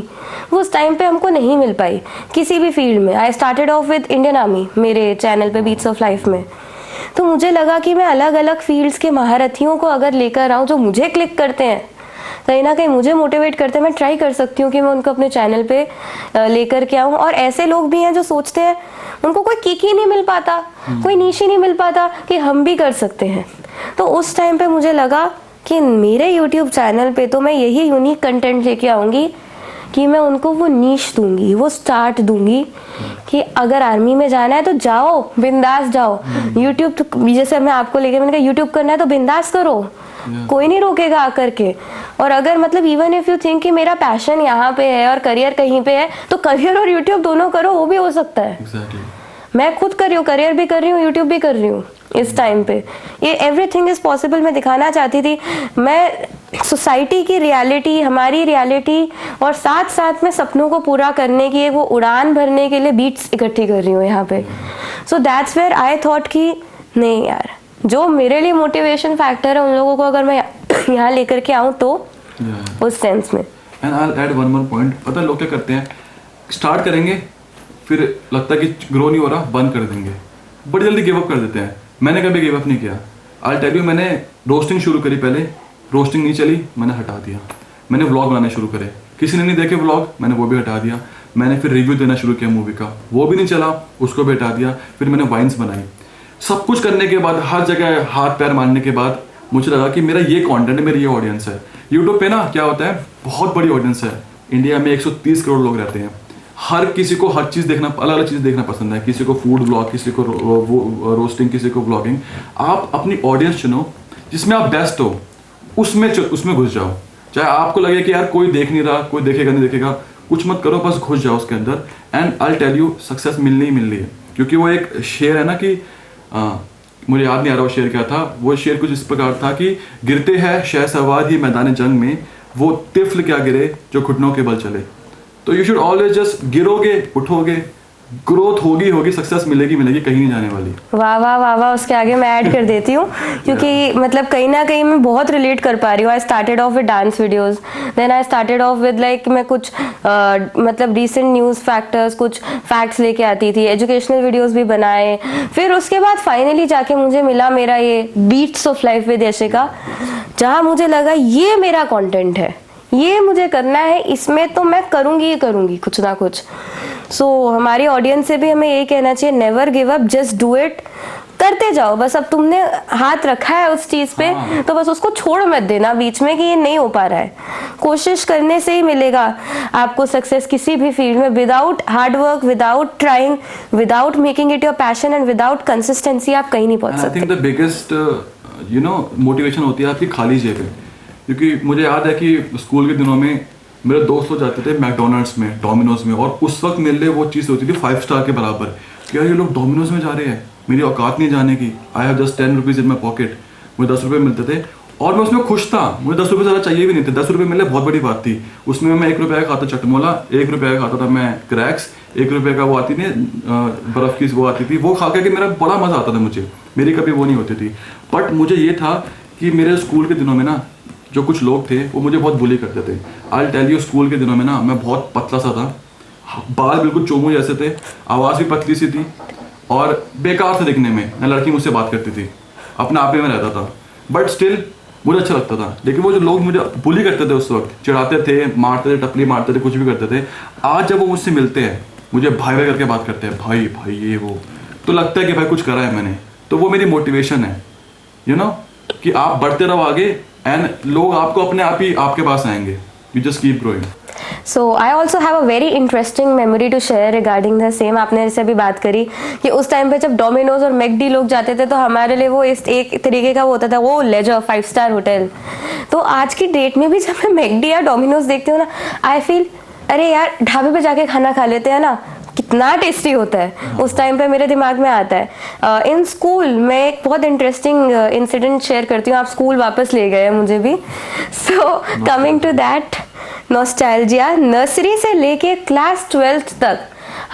वो उस टाइम पे हमको नहीं मिल पाई किसी भी फील्ड में। आई started off with Indian army मेरे चैनल पे बीट्स ऑफ लाइफ में। तो मुझे लगा कि मैं अलग अलग फील्ड्स के महारथियों को अगर लेकर आऊँ जो मुझे क्लिक करते हैं, कहीं ना कहीं मुझे मोटिवेट करते हैं, मैं ट्राई कर सकती हूँ कि मैं उनको अपने चैनल पे लेकर के आऊँ। और ऐसे लोग भी हैं जो सोचते हैं उनको कोई किक ही नहीं मिल पाता, कोई नीश ही नहीं मिल पाता कि हम भी कर सकते हैं। तो उस टाइम पे मुझे लगा कि मेरे यूट्यूब चैनल पे तो मैं यही यूनिक कंटेंट लेके आऊँगी कि मैं उनको वो नीश दूंगी, वो स्टार्ट दूंगी कि अगर आर्मी में जाना है तो जाओ, बिंदास जाओ। यूट्यूब तो जैसे मैं आपको लेके मैंने कहा यूट्यूब करना है तो बिंदास करो, कोई नहीं रोकेगा आकर के। और अगर मतलब इवन इफ यू थिंक कि मेरा पैशन यहाँ पे है और करियर कहीं पे है, तो करियर और यूट्यूब दोनों करो, वो भी हो सकता है। मैं खुद कर रही हूँ, करियर भी कर रही हूँ, यूट्यूब भी कर रही हूँ इस टाइम पे। ये एवरीथिंग इज पॉसिबल। मैं दिखाना चाहती थी मैं सोसाइटी की रियलिटी, हमारी रियलिटी, और साथ साथ में सपनों को पूरा करने की वो उड़ान भरने के लिए बीट्स इकट्ठी कर रही हूँ यहाँ पे। So that's where I thought कि नहीं यार, जो मेरे लिए मोटिवेशन फैक्टर है उन लोगों को अगर मैं यहाँ लेकर के आऊँ तो उस सेंस में। And I will add one more point. पता है लोग क्या करते हैं, स्टार्ट करेंगे, फिर लगता है कि ग्रो नहीं हो रहा, बंद कर देंगे, बड़ी जल्दी गिव अप कर देते हैं। मैंने कभी गिव अप नहीं किया। आई टेल यू, मैंने रोस्टिंग शुरू करी, पहले रोस्टिंग नहीं चली, मैंने हटा दिया। मैंने व्लॉग बनाने शुरू करे, किसी ने नहीं देखे व्लॉग, मैंने वो भी हटा दिया। मैंने फिर रिव्यू देना शुरू किया मूवी का, वो भी नहीं चला, उसको भी हटा दिया। फिर मैंने वाइन्स बनाई। सब कुछ करने के बाद, हर जगह हाथ पैर मारने के बाद मुझे लगा कि मेरा ये कंटेंट है, मेरी ये ऑडियंस है। यूट्यूब पे ना क्या होता है, बहुत बड़ी ऑडियंस है। इंडिया में 130 करोड़ लोग रहते हैं। हर किसी को हर चीज़ देखना, अलग अलग चीज़ देखना पसंद है। किसी को फूड ब्लॉग, किसी को रोस्टिंग, किसी को ब्लॉगिंग। आप अपनी ऑडियंस चुनो जिसमें आप बेस्ट हो, उसमें घुस जाओ। चाहे आपको लगे कि यार कोई देख नहीं रहा, कोई देखेगा नहीं देखेगा, कुछ मत करो, बस घुस जाओ उसके अंदर, and I tell you success मिलनी ही मिलनी है। क्योंकि वो एक शेर है ना कि मुझे याद नहीं आ रहा वो शेर क्या था। वो शेर कुछ इस प्रकार था कि गिरते हैं शहसवार ही मैदान जंग में, वो तिफल क्या गिरे जो घुटनों के बल चले। तो यू शुड ऑलवेज जस्ट गिरोगे, उठोगे, ग्रोथ होगी, सक्सेस मिलेगी, कहीं नहीं जाने वाली। वाह वाह वाह वाह, उसके आगे मैं ऐड कर देती हूँ क्योंकि मतलब कहीं ना कहीं मैं बहुत रिलेट कर पा रही हूँ। I started off with dance videos, then I started off with like मैं कुछ मतलब रीसेंट न्यूज़ फैक्टर्स, कुछ फैक्ट्स लेके आती थी, एजुकेशनल वीडियोस भी बनाए। फिर उसके बाद फाइनली जाके मुझे मिला मेरा ये beats of life with Yashika, जहाँ मुझे लगा ये मेरा कॉन्टेंट है, ये मुझे करना है, इसमें तो मैं करूँगी कुछ ना कुछ। सो हमारी ऑडियंस से भी हमें यही कहना चाहिए, never give up, just do it, करते जाओ। बस अब तुमने हाथ रखा है उस चीज पे, तो बस उसको छोड़ मत देना बीच में कि ये नहीं हो पा रहा है। कोशिश करने से ही मिलेगा आपको सक्सेस किसी भी फील्ड में। Without hard work, without trying, without making it your passion and without consistency आप कहीं नहीं पहुंच सकते। I think the biggest motivation होती है आपकी खाली जेबें। क्योंकि मुझे याद है कि स्कूल के दिनों में मेरे दोस्त लोग जाते थे मैकडोनल्ड्स में, डोमिनोज में, और उस वक्त मेरे लिए वो चीज़ होती थी 5 स्टार के बराबर। क्या ये लोग डोमिनोज में जा रहे हैं, मेरी औकात नहीं जाने की। I have just 10 rupees in my pocket. मुझे 10 रुपये मिलते थे और मैं उसमें खुश था। मुझे 10 रुपये ज़्यादा चाहिए भी नहीं थे, 10 रुपये मिलने बहुत बड़ी बात थी। उसमें मैं 1 रुपये का खाता चटमोला, 1 रुपये का खाता था मैं क्रैक्स, 1 रुपये का वो आती थी बर्फ़ की वो आती थी, वो खा के मेरा बड़ा मज़ा आता था मुझे। मेरी कभी वो नहीं होती थी। बट मुझे ये था कि मेरे स्कूल के दिनों में ना जो कुछ लोग थे वो मुझे बहुत बुली करते थे। आई टेल यू, स्कूल के दिनों में ना मैं बहुत पतला सा था, बाल बिल्कुल चोमू जैसे थे, आवाज़ भी पतली सी थी और बेकार से दिखने में। ना लड़की मुझसे बात करती थी, अपने आप में रहता था, बट स्टिल मुझे अच्छा लगता था। लेकिन वो जो लोग मुझे बुली करते थे उस वक्त, चिढ़ाते थे, मारते थे, टपली मारते थे, कुछ भी करते थे, आज जब वो मुझसे मिलते हैं, मुझे भाई भाई करके बात करते हैं, भाई भाई ये वो, तो लगता है कि भाई कुछ करा है मैंने। तो वो मेरी मोटिवेशन है, यू नो, कि आप बढ़ते रहो आगे एंड लोग आपको अपने आप ही आपके पास आएंगे। You just keep growing. So I also have a very interesting memory to share regarding the same. आपने जैसे अभी बात करी कि उस टाइम पे जब डोमिनोज और मैकडी लोग जाते थे तो हमारे लिए वो इस एक तरीके का वो होता था, वो लेजर 5 स्टार होटल। तो आज की डेट में भी जब मैं मैकडी या डोमिनोज देखती हूँ ना, आई फील अरे यार ढाबे पे जाके खाना खा लेते हैं ना, कितना टेस्टी होता है। उस टाइम पे मेरे दिमाग में आता है। इन स्कूल मैं एक बहुत इंटरेस्टिंग इंसिडेंट शेयर करती हूँ, आप स्कूल वापस ले गए मुझे भी। So coming to that nostalgia, nursery से लेके क्लास 12th तक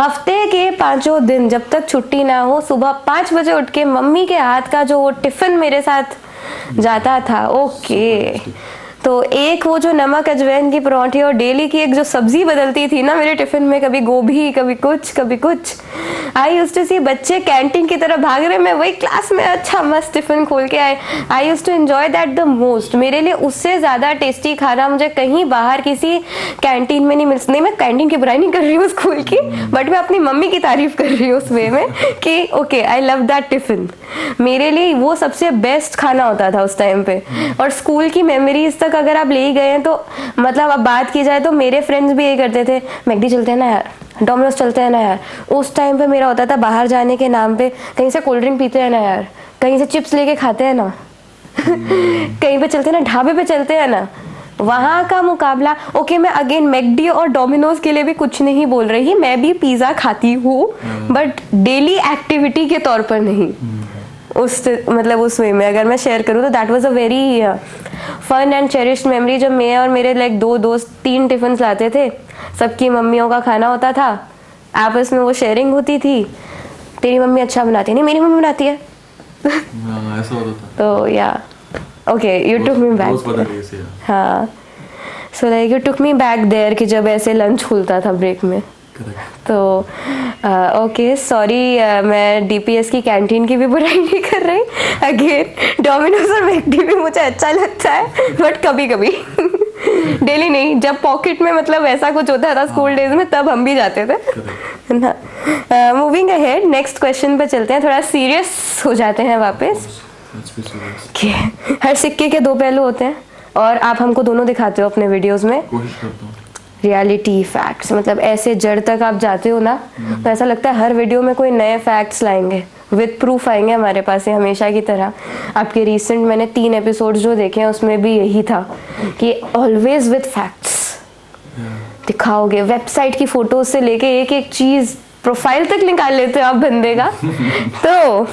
हफ्ते के 5 दिन जब तक छुट्टी ना हो, सुबह 5 बजे उठ के मम्मी के हाथ का जो वो टिफिन मेरे साथ जाता था, ओके। तो एक वो जो नमक अजवैन की पराठे और डेली की एक जो सब्जी बदलती थी ना मेरे टिफिन में, कभी गोभी कभी कुछ। आई यूज्ड टू सी बच्चे कैंटीन की तरफ भाग रहे, मैं वही क्लास में अच्छा मस्त टिफिन खोल के आए। I used to enjoy that the most. मेरे लिए उससे ज़्यादा टेस्टी खाना मुझे कहीं बाहर किसी कैंटीन में नहीं नहीं, मैं कैंटीन की बुराई नहीं कर रही हूँ स्कूल की, बट मैं अपनी मम्मी की तारीफ कर रही हूँ उस वे में कि okay I love that tiffin. मेरे लिए वो सबसे बेस्ट खाना होता था उस टाइम पे। और स्कूल की मेमोरीज तक अगर आप ले ही गए हैं तो मतलब अब बात की जाए तो मेरे फ्रेंड्स भी यही करते थे, मैकडी चलते हैं ना यार, डोमिनोज चलते हैं ना यार। उस टाइम पे मेरा होता था बाहर जाने के नाम पे कहीं से कोल्ड ड्रिंक पीते हैं ना यार, कहीं से चिप्स लेके खाते हैं ना कहीं पे चलते हैं ना, ढाबे पे चलते हैं ना। वहाँ का मुकाबला, ओके मैं अगेन मैकडी और डोमिनोज के लिए भी कुछ नहीं बोल रही, मैं भी पिज़्ज़ा खाती हूँ बट डेली एक्टिविटी के तौर पर नहीं। उस मतलब उस वे में अगर मैं शेयर करूँ तो that was a very fun and cherished memory. जब मैं और मेरे लाइक 2 दोस्त 3 टिफिन लाते थे, सबकी मम्मियों का खाना होता था, आपस में वो शेयरिंग होती थी। तेरी मम्मी अच्छा बनाती है, नहीं मेरी मम्मी बनाती है ऐसा होता था। तो yeah okay you took me back. हाँ, so like you took me back there कि जब ऐसे लंच खुलता था ब्रेक में। तो ओके सॉरी, मैं डीपीएस की कैंटीन की भी बुराई नहीं कर रही। अगेन डोमिनोज और मैकडी भी मुझे अच्छा लगता है बट कभी कभी डेली नहीं। जब पॉकेट में मतलब ऐसा कुछ होता था स्कूल डेज में तब हम भी जाते थे ना। मूविंग अहेड, नेक्स्ट क्वेश्चन पे चलते हैं, थोड़ा सीरियस हो जाते हैं वापस। हर सिक्के के 2 पहलू होते हैं और आप हमको दोनों दिखाते हो अपने वीडियोस में। कोशिश करता हूँ। रियलिटी फैक्ट्स, मतलब ऐसे जड़ तक आप जाते हो ना, तो ऐसा लगता है हर वीडियो में कोई नए फैक्ट्स लाएंगे, विद प्रूफ आएंगे हमारे पास, ये हमेशा की तरह। आपके रिसेंट मैंने 3 एपिसोड जो देखे हैं उसमें भी यही था कि ऑलवेज विद फैक्ट्स दिखाओगे, वेबसाइट की फोटो से लेके एक एक चीज, प्रोफाइल तक निकाल लेते हो आप बंदे का। तो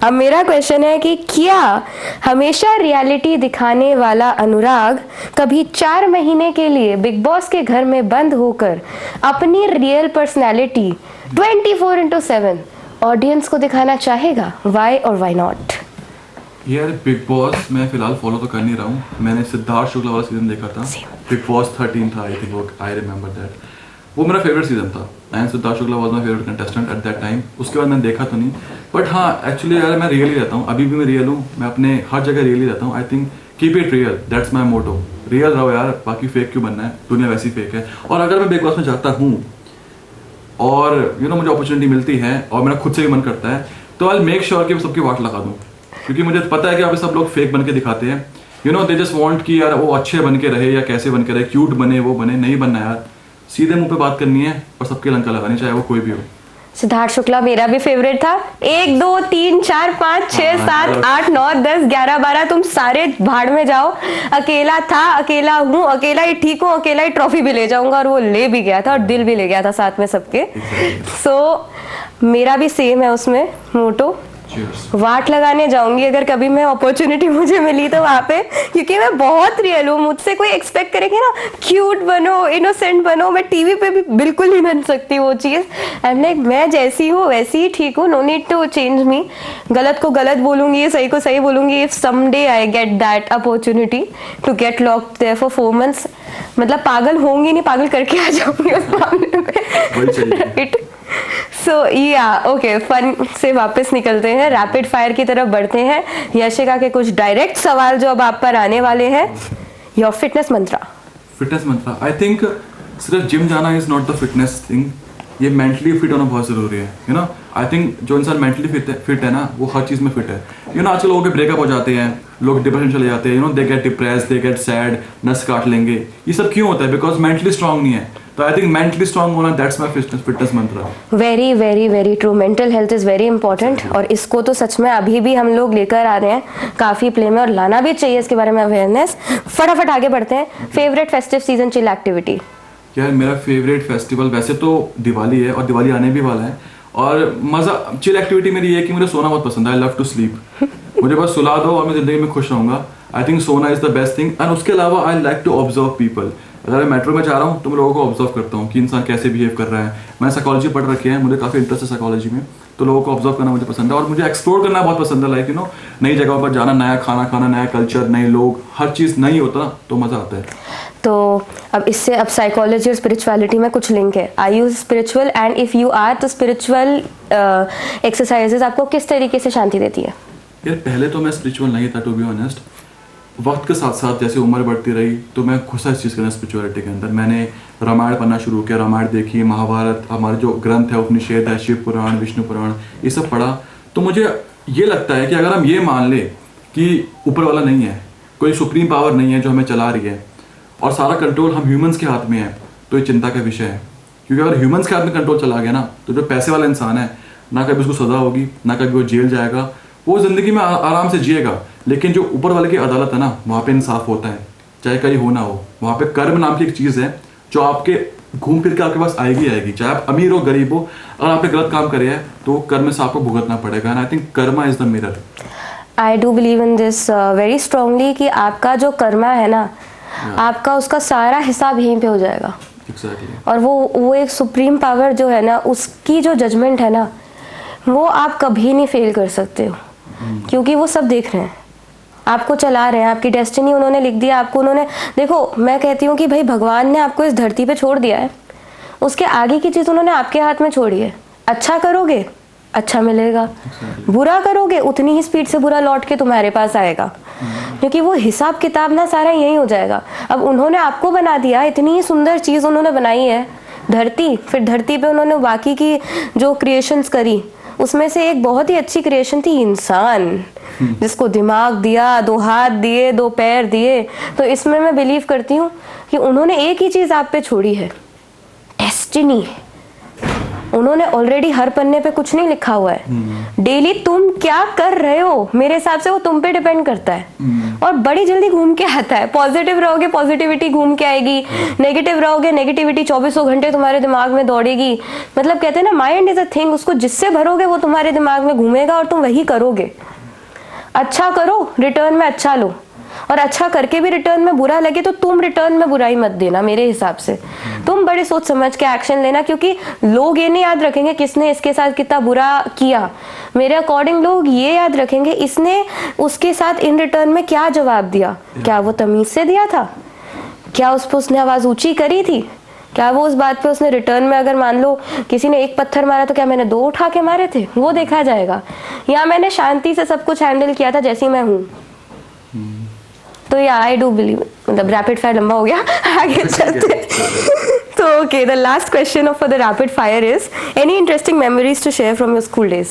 अब मेरा क्वेश्चन है कि क्या हमेशा रियलिटी दिखाने वाला अनुराग कभी 4 महीने के लिए बिग बॉस के घर में बंद होकर अपनी रियल पर्सनैलिटी 24/7 ऑडियंस को दिखाना चाहेगा? वाई और वाई नॉट? यार बिग बॉस मैं फिलहाल फॉलो तो कर नहीं रहा हूँ। मैंने सिद्धार्थ शुक्ला वाला सीजन देखा था, बिग बॉस 13 था आई थिंक, वो आई रिमेंबर दैट, वो मेरा फेवरेट सीजन था and Siddharth Shukla was my favourite contestant at that time. उसके बाद मैंने देखा तो नहीं, बट हाँ एक्चुअली यार मैं रियल ही रहता हूँ, अभी भी मैं रियल हूँ, मैं अपने हर जगह रियल ही रहता हूँ। I think keep it real, that's my motto. Real रहो यार, बाकी फेक क्यों बनना है, दुनिया वैसी फेक है। और अगर मैं बिग बॉस में जाता हूँ और मुझे अपॉर्चुनिटी मिलती है और मेरा खुद से भी मन करता है, तो आई मेक श्योर कि मैं सबकी वाट लगा दूँ, क्योंकि मुझे पता है कि अभी सब लोग फेक बन के दिखाते हैं। दे जस्ट वांट कि यार वो अच्छे बन के रहे या कैसे बन के रहे, क्यूट बने, वो बने, नहीं बनना यार, सीधे मुंह पे बात करनी है और सबके लंका लगानी, चाहे वो कोई भी हो। सिद्धार्थ शुक्ला मेरा भी फेवरेट था। 1 2 3 4 5 6 7 8 9 10 11 12 तुम सारे भाड़ में जाओ। अकेला था, अकेला हूँ, अकेला ही ठीक हूँ, अकेला ही ट्रॉफी भी ले जाऊंगा, और वो ले भी गया था और दिल भी ले गया था साथ में सबके। सो मेरा भी सेम है उसमें मोटो। वाट लगाने जाऊंगी अगर कभी मैं अपॉर्चुनिटी मुझे मिली तो वहां पे, क्योंकि मैं बहुत रियल हूँ। मुझसे कोई एक्सपेक्ट करेगी ना क्यूट बनो, इनोसेंट बनो, मैं टीवी पे भी बिल्कुल नहीं बन सकती वो चीज। एंड लाइक मैं जैसी हूँ वैसी ही ठीक हूँ, no need to change me. गलत को गलत बोलूंगी, सही को सही बोलूंगी। If someday I get that opportunity to get locked there for 4 months, मतलब पागल होंगी नहीं, पागल करके आ जाऊंगी उस मामले में, राइट? सो या ओके, फन से वापस निकलते हैं, रैपिड फायर की तरफ बढ़ते हैं। यशिका के कुछ डायरेक्ट सवाल जो अब आप पर आने वाले हैं। Your fitness Mantra? Fitness Mantra I think सिर्फ जिम जाना is not the fitness thing, ये मेंटली फिट होना बहुत जरूरी है। आई थिंक जो इंसान मेंटली फिट है ना, वो हर चीज में फिट है। आजकल लोगों के ब्रेकअप हो जाते हैं, लोग डिप्रेशन चले जाते हैं, they get depress, they get sad, नस काट लेंगे। ये सब क्यों होता है? बिकॉज मेंटली स्ट्रांग नहीं है। तो आई थिंक मेंटली स्ट्रांग होना, दैट्स माय फिटनेस मंत्र। Very very very true, mental health is very important, और इसको तो सच में अभी भी हम लोग लेकर आ रहे हैं काफी प्ले में, और लाना भी चाहिए इसके बारे में अवेयरनेस। फटाफट आगे बढ़ते हैं। Favourite festive season chill activity? यार मेरा फेवरेट फेस्टिवल वैसे तो दिवाली है, और दिवाली आने भी वाला है। और मजा चिल एक्टिविटी मेरी ये है कि मुझे सोना बहुत पसंद है। I love to sleep. मुझे बस सुला दो और मैं जिंदगी में खुश रहूंगा। आई थिंक सोना is the best thing. And उसके अलावा I like to observe people. अगर मैं मेट्रो में जा रहा हूँ तो मैं लोगों को ऑब्जर्व करता हूँ कि इंसान कैसे बिहेव कर रहा है। मैंने साइकोलॉजी पढ़ रखी है, मुझे काफ़ी इंटरेस्ट है साइकोलॉजी में, तो लोगों को ऑब्जर्व करना मुझे पसंद है। और मुझे एक्सप्लोर करना बहुत पसंद है, लाइक नई जगहों पर जाना, नया खाना खाना, नया कल्चर, नए लोग, हर चीज़ नई होता तो मज़ा आता है। तो अब इससे अब साइकोलॉजी और स्पिरिचुअलिटी में कुछ लिंक है। Are you spiritual? And if you are, तो स्पिरिचुअल एक्सरसाइजेज आपको किस तरीके से शांति देती है? यार पहले तो मैं स्पिरिचुअल नहीं था, टू बी ऑनेस्ट। वक्त के साथ साथ जैसे उम्र बढ़ती रही तो मैं घुसा इस चीज़ के अंदर, स्पिरिचुअलिटी के अंदर। मैंने रामायण पढ़ना शुरू किया, रामायण देखी, महाभारत, हमारे जो ग्रंथ है, उपनिषद है, शिव पुराण, विष्णु पुराण, ये सब पढ़ा। तो मुझे ये लगता है कि अगर हम ये मान ले कि ऊपर वाला नहीं है, कोई सुप्रीम पावर नहीं है जो हमें चला रही है, और सारा कंट्रोल हम ह्यूमंस के हाथ में है, तो ये चिंता का विषय है। क्योंकि अगर ह्यूमंस के हाथ में कंट्रोल चला गया ना, तो जो पैसे वाला इंसान है, ना कभी उसको सजा होगी, ना कभी वो जेल जाएगा, वो जिंदगी में आराम से जिएगा। लेकिन जो ऊपर वाले की अदालत है ना, वहाँ पे इंसाफ होता है, चाहे कहीं हो ना हो। वहाँ पे कर्म नाम की एक चीज़ है जो आपके घूम फिर के आपके पास आएगी, चाहे आप अमीर हो गरीब हो। अगर आपने गलत काम करे है तो कर्म से आपको भुगतना पड़ेगा। And I think Karma is the mirror. I do believe in this very strongly कि आपका जो कर्मा है ना, आपका उसका सारा हिसाब यहीं पे हो जाएगा। Exactly. और वो एक सुप्रीम पावर जो है ना, उसकी जो जजमेंट है ना, वो आप कभी नहीं फेल कर सकते हो, क्योंकि वो सब देख रहे हैं, आपको चला रहे हैं, आपकी डेस्टिनी उन्होंने लिख दिया आपको। उन्होंने, देखो मैं कहती हूँ कि भाई भगवान ने आपको इस धरती पे छोड़ दिया है, उसके आगे की चीज़ उन्होंने आपके हाथ में छोड़ी है। अच्छा करोगे अच्छा मिलेगा, बुरा करोगे उतनी ही स्पीड से बुरा लौट के तुम्हारे पास आएगा, क्योंकि वो हिसाब किताब ना सारा यही हो जाएगा। अब उन्होंने आपको बना दिया, इतनी ही सुंदर चीज़ उन्होंने बनाई है धरती, फिर धरती पे उन्होंने बाकी की जो क्रिएशंस करी, उसमें से एक बहुत ही अच्छी क्रिएशन थी इंसान, जिसको दिमाग दिया, 2 हाथ दिए, 2 पैर दिए। तो इसमें मैं बिलीव करती हूँ कि उन्होंने एक ही चीज़ आप पे छोड़ी है, डेस्टिनी। उन्होंने ऑलरेडी हर पन्ने पे कुछ नहीं लिखा हुआ है। डेली तुम क्या कर रहे हो मेरे हिसाब से वो तुम पे डिपेंड करता है, और बड़ी जल्दी घूम के आता है। पॉजिटिव रहोगे पॉजिटिविटी घूम के आएगी, नेगेटिव रहोगे नेगेटिविटी 24 घंटे तुम्हारे दिमाग में दौड़ेगी। मतलब कहते हैं ना, माइंड इज अ थिंग, उसको जिससे भरोगे वो तुम्हारे दिमाग में घूमेगा और तुम वही करोगे। अच्छा करो, रिटर्न में अच्छा लो, और अच्छा करके भी रिटर्न में बुरा लगे तो तुम रिटर्न में बुराई मत देना मेरे हिसाब से। तुम बड़े सोच समझ के एक्शन लेना, क्योंकि लोग ये नहीं याद रखेंगे किसने इसके साथ कितना बुरा किया। मेरे अकॉर्डिंग लोग ये याद रखेंगे इसने उसके साथ इन रिटर्न में क्या जवाब दिया। क्या वो तमीज से दिया था? क्या उस पर उसने आवाज ऊंची करी थी? क्या वो उस बात पे उसने रिटर्न में, अगर मान लो किसी ने एक पत्थर मारा तो क्या मैंने 2 उठा के मारे थे? वो देखा जाएगा। या मैंने शांति से सब कुछ हैंडल किया था जैसी मैं हूँ। तो या आई डू बिलीव, मतलब रैपिड फायर लंबा हो गया, आगे चलते हैं। तो okay, the last question for the rapid fire is any interesting memories to share from your school days?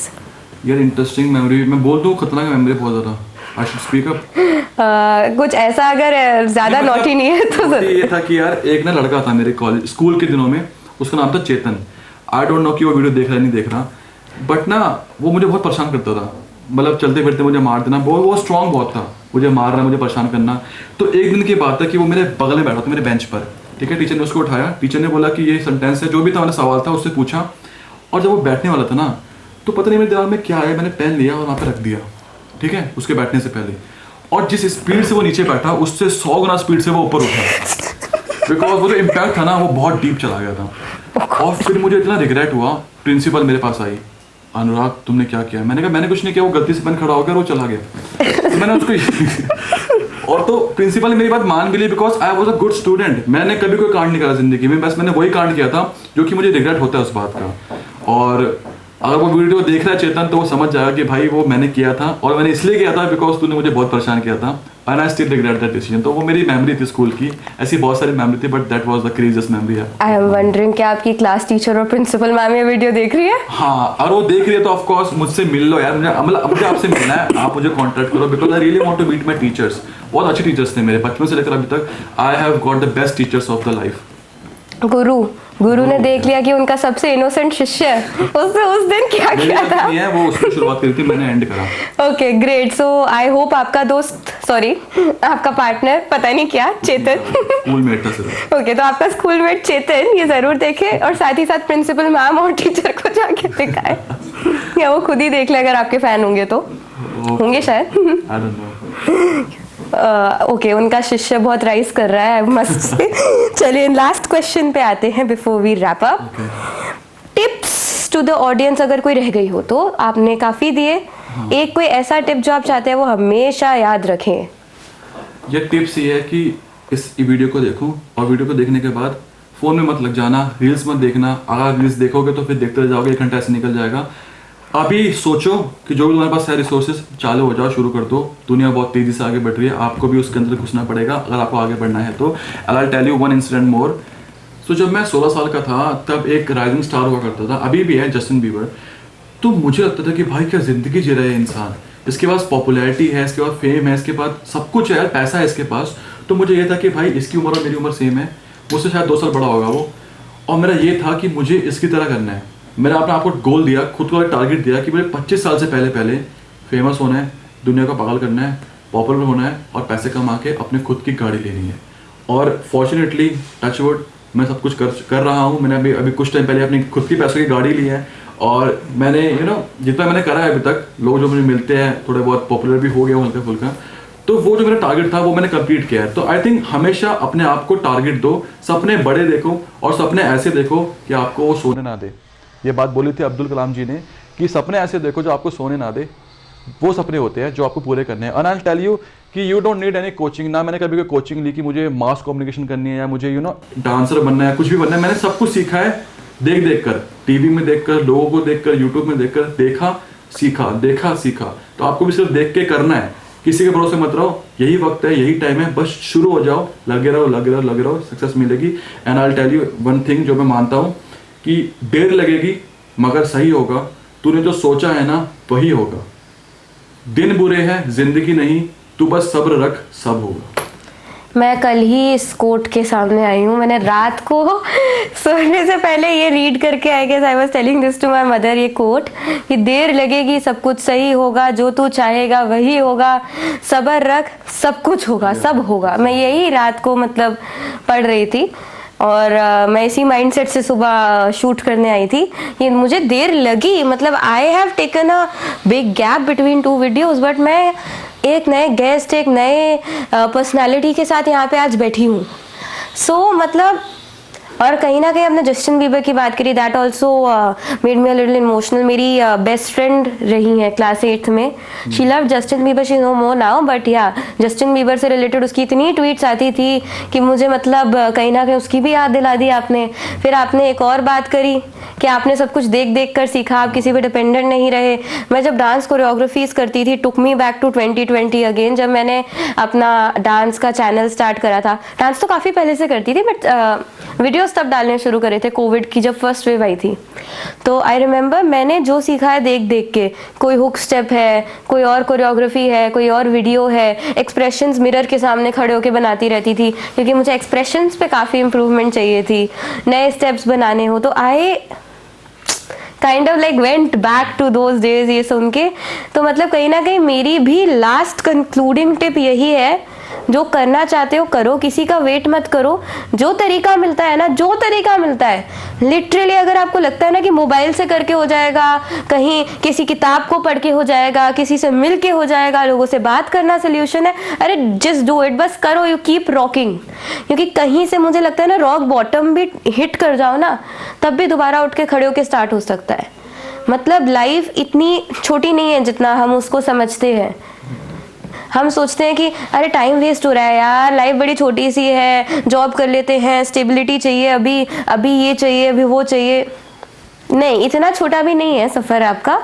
यार इंटरेस्टिंग मेमोरी, मैं बोल दूं खतरनाक मेमोरी बहुत ज़्यादा। I should speak up. कुछ ऐसा अगर ज्यादा नॉटी नहीं है तो ये था कि यार एक ना लड़का था मेरे कॉलेज स्कूल के दिनों में, उसका नाम था चेतन। आई डोंट नो कि वो वीडियो देख रहा है नहीं देख रहा, बट ना वो मुझे बहुत परेशान करता था। मतलब चलते फिरते मुझे मार देना, वो स्ट्रांग बहुत था, मुझे मारना, मुझे परेशान करना। तो एक दिन की बात है कि वो मेरे बगल में बैठा था मेरे बेंच पर, ठीक है। टीचर ने उसको उठाया, टीचर ने बोला कि ये सेंटेंस है, जो भी था मैंने सवाल था उससे पूछा। और जब वो बैठने वाला था ना, तो पता नहीं मेरे दिमाग में क्या आया, मैंने पेन लिया और वहाँ पे रख दिया, ठीक है, उसके बैठने से पहले। और जिस स्पीड से वो नीचे बैठा उससे 100 गुना स्पीड से वो ऊपर उठा, बिकॉज वो जो इम्पैक्ट था ना वो बहुत डीप चला गया था। और फिर मुझे इतना रिग्रेट हुआ, प्रिंसिपल मेरे पास आई, अनुराग तुमने क्या किया? मैंने कहा मैंने कुछ नहीं किया, वो गलती से पेन खड़ा हो गया और वो चला गया। तो मैंने उसको और तो प्रिंसिपल ने मेरी बात मान भी ली, because I was a good student. मैंने कभी कोई कांड नहीं करा जिंदगी में, बस मैंने वही कांड किया था जो कि मुझे रिग्रेट होता है उस बात का। और अगर वो वीडियो देख रहा है चेतन तो वो समझ जाएगा कि भाई वो मैंने किया था, और मैंने इसलिए किया था बिकॉज तूने मुझे बहुत परेशान किया था। And I still regret that decision. तो वो मेरी मेमोरी थी स्कूल की, ऐसी बहुत सारी मेमोरी थी, but that was the craziest memory. I am wondering क्या आपकी क्लास टीचर और प्रिंसिपल मैम ये वीडियो देख रही है? हाँ, और वो देख रही है तो ऑफ कोर्स मुझसे मिल लो यार, मुझे आपसे मिलना है, आप मुझे कांटेक्ट करो, because I really want to meet my teachers. बहुत अच्छे टीचर्स थे मेरे, बचपन से लेकर अभी तक। I have got the best teachers of the life. गुरु ने देख लिया कि उनका सबसे इनोसेंट शिष्य है, उसने उस दिन क्या किया था? नहीं है, वो उसने शुरुआत करी थी, मैंने एंड करा। Okay great. So I hope आपका दोस्त, सॉरी आपका पार्टनर, पता नहीं क्या, चेतन, स्कूलमेट था सिर्फ। ओके, तो आपका स्कूलमेट चेतन ये जरूर देखे, और साथ ही साथ प्रिंसिपल मैम और टीचर को जाके दिखाए, या वो खुद ही देख ले अगर आपके फैन होंगे तो। होंगे शायद, आई डोंट नो। ओके, उनका शिष्य बहुत राइज कर रहा है, मस्त। चलिए लास्ट क्वेश्चन पे आते हैं before we wrap up. Tips to the audience, अगर कोई रह गई हो तो आपने काफी दिए, एक कोई ऐसा टिप जो आप चाहते हैं वो हमेशा याद रखें। ये टिप्स ये है कि इस वीडियो को देखो, और वीडियो को देखने के बाद फोन में मत लग जाना, रील्स मत देखना। अगर रील्स देखोगे तो फिर देखते रह जाओगे, 1 घंटा ऐसे निकल जाएगा। अभी सोचो कि जो भी तुम्हारे पास है रिसोर्सेज, चालू हो जाओ, शुरू कर दो। दुनिया बहुत तेजी से आगे बढ़ रही है, आपको भी उसके अंदर घुसना पड़ेगा अगर आपको आगे बढ़ना है तो। I will tell you one incident more. So जब मैं 16 साल का था तब एक राइजिंग स्टार हुआ करता था, अभी भी है, जस्टिन बीबर। तो मुझे लगता था कि भाई क्या जिंदगी जी रहा है इंसान, इसके पास पॉपुलैरिटी है, इसके पास फेम है, इसके पास सब कुछ है, पैसा है इसके पास। तो मुझे ये था कि भाई इसकी उम्र और मेरी उम्र सेम है, मुझसे शायद 2 साल बड़ा होगा वो, और मेरा ये था कि मुझे इसकी तरह करना है। मैंने अपने आपको गोल दिया, खुद को एक टारगेट दिया कि मुझे 25 साल से पहले फेमस होना है, दुनिया को पागल करना है, पॉपुलर होना है, और पैसे कमा के अपने खुद की गाड़ी लेनी है। और फॉर्चुनेटली टच वुड मैं सब कुछ कर रहा हूँ। मैंने अभी कुछ टाइम पहले अपनी खुद की पैसों की गाड़ी ली है, और मैंने जितना मैंने करा है अभी तक, लोग जो मुझे मिलते हैं थोड़े बहुत पॉपुलर भी हो गया हल्का फुल्का, तो वो जो मेरा टारगेट था वो मैंने कंप्लीट किया है। तो आई थिंक हमेशा अपने आप को टारगेट दो, सपने बड़े देखो, और सपने ऐसे देखो कि आपको वो सोने ना दे। ये बात बोली थी अब्दुल कलाम जी ने कि सपने ऐसे देखो जो आपको सोने ना दे, वो सपने होते हैं जो आपको पूरे करने हैं। And I will tell you कि you don't need any coaching. ना मैंने कभी कोई कोचिंग ली कि मुझे मास कम्युनिकेशन करनी है या मुझे डांसर बनना है, कुछ भी बनना है। मैंने सब कुछ सीखा है देख कर, टीवी में देखकर, लोगों को देखकर, यूट्यूब में देखकर, देखा सीखा। तो आपको भी सिर्फ देख के करना है, किसी के भरोसे मत रहो। यही वक्त है, यही टाइम है, बस शुरू हो जाओ, लगे रहो, सक्सेस मिलेगी। And I will tell you one thing जो मैं मानता हूँ कि देर लगेगी मगर सही होगा। तूने जो सोचा है ना वही होगा। दिन बुरे हैं, जिंदगी नहीं, तू बस सब्र रख, सब होगा। मैं कल ही इस कोट के सामने आई हूँ। मैंने रात को सोने से पहले ये रीड करके I guess I was telling this to my mother, ये कोट कि देर लगेगी सब कुछ सही होगा, जो तू चाहेगा वही होगा, सब्र रख सब कुछ होगा, सब होगा। मैं यही रात को मतलब पढ़ रही थी और मैं इसी माइंडसेट से सुबह शूट करने आई थी। ये मुझे देर लगी, मतलब I have taken a big gap between 2 videos, but मैं एक नए गेस्ट, एक नए पर्सनालिटी के साथ यहाँ पे आज बैठी हूँ। सो मतलब और कहीं ना कहीं आपने जस्टिन बीबर की बात करी, that also made me a little emotional. मेरी बेस्ट फ्रेंड रही है क्लास 8th में, she love Justin Bieber, she know more now, but या जस्टिन बीबर से रिलेटेड उसकी इतनी ट्वीट्स आती थी कि मुझे मतलब कहीं ना कहीं उसकी भी याद दिला दी आपने। फिर आपने एक और बात करी कि आपने सब कुछ देख देख कर सीखा, आप किसी पे डिपेंडेंट नहीं रहे। मैं जब डांस कोरियोग्राफीज करती थी, टुक मी बैक टू 2020 अगेन, जब मैंने अपना डांस का चैनल स्टार्ट करा था। डांस तो काफ़ी पहले से करती थी बट वीडियोस तब डालने शुरू करे थे कोविड की जब फर्स्ट वेव आई थी। तो आई रिमेम्बर मैंने जो सीखा है देख देख के, कोई हुक स्टेप है, कोई और कोरियोग्राफी है, कोई और वीडियो है, एक्सप्रेशंस मिरर के सामने खड़े होकर बनाती रहती थी क्योंकि मुझे एक्सप्रेशंस पे काफ़ी इंप्रूवमेंट चाहिए थी, नए स्टेप्स बनाने हो। तो I kind of like went back to those days ये सुन के। तो मतलब कहीं ना कहीं मेरी भी लास्ट कंक्लूडिंग टिप यही है, जो करना चाहते हो करो, किसी का वेट मत करो। जो तरीका मिलता है ना, जो तरीका मिलता है लिटरली, अगर आपको लगता है ना कि मोबाइल से करके हो जाएगा, कहीं किसी किताब को पढ़ के हो जाएगा, किसी से मिल के हो जाएगा, लोगों से बात करना सोल्यूशन है, अरे जस्ट डू इट, बस करो, यू कीप रॉकिंग। क्योंकि कहीं से मुझे लगता है ना रॉक बॉटम भी हिट कर जाओ ना, तब भी दोबारा उठ के खड़े होके स्टार्ट हो सकता है। मतलब लाइफ इतनी छोटी नहीं है जितना हम उसको समझते हैं। हम सोचते हैं कि अरे टाइम वेस्ट हो रहा है यार, लाइफ बड़ी छोटी सी है, जॉब कर लेते हैं, स्टेबिलिटी चाहिए, अभी ये चाहिए, अभी वो चाहिए। नहीं, इतना छोटा भी नहीं है सफ़र आपका।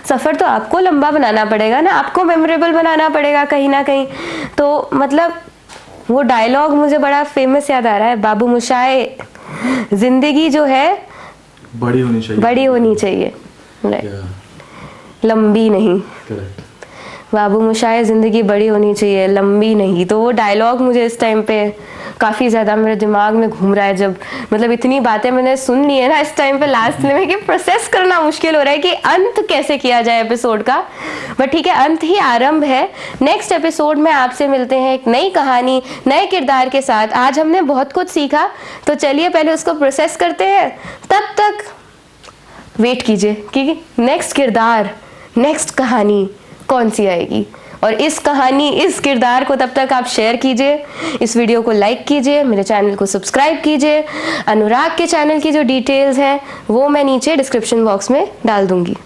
सफ़र तो आपको लंबा बनाना पड़ेगा ना, आपको मेमोरेबल बनाना पड़ेगा कहीं ना कहीं। तो मतलब वो डायलॉग मुझे बड़ा फेमस याद आ रहा है, बाबू मोशाय, जिंदगी जो है बड़ी होनी चाहिए, बड़ी होनी चाहिए, लंबी नहीं। बाबू मोशाय, जिंदगी बड़ी होनी चाहिए, लंबी नहीं। तो वो डायलॉग मुझे इस टाइम पे काफ़ी ज़्यादा मेरे दिमाग में घूम रहा है। जब मतलब इतनी बातें मैंने सुन ली है ना इस टाइम पे लास्ट में, कि प्रोसेस करना मुश्किल हो रहा है कि अंत कैसे किया जाए एपिसोड का। बट ठीक है, अंत ही आरंभ है। नेक्स्ट एपिसोड में आपसे मिलते हैं एक नई कहानी, नए किरदार के साथ। आज हमने बहुत कुछ सीखा, तो चलिए पहले उसको प्रोसेस करते हैं। तब तक वेट कीजिए कि नेक्स्ट किरदार, नेक्स्ट कहानी कौन सी आएगी। और इस कहानी, इस किरदार को तब तक आप शेयर कीजिए, इस वीडियो को लाइक कीजिए, मेरे चैनल को सब्सक्राइब कीजिए। अनुराग के चैनल की जो डिटेल्स हैं वो मैं नीचे डिस्क्रिप्शन बॉक्स में डाल दूंगी।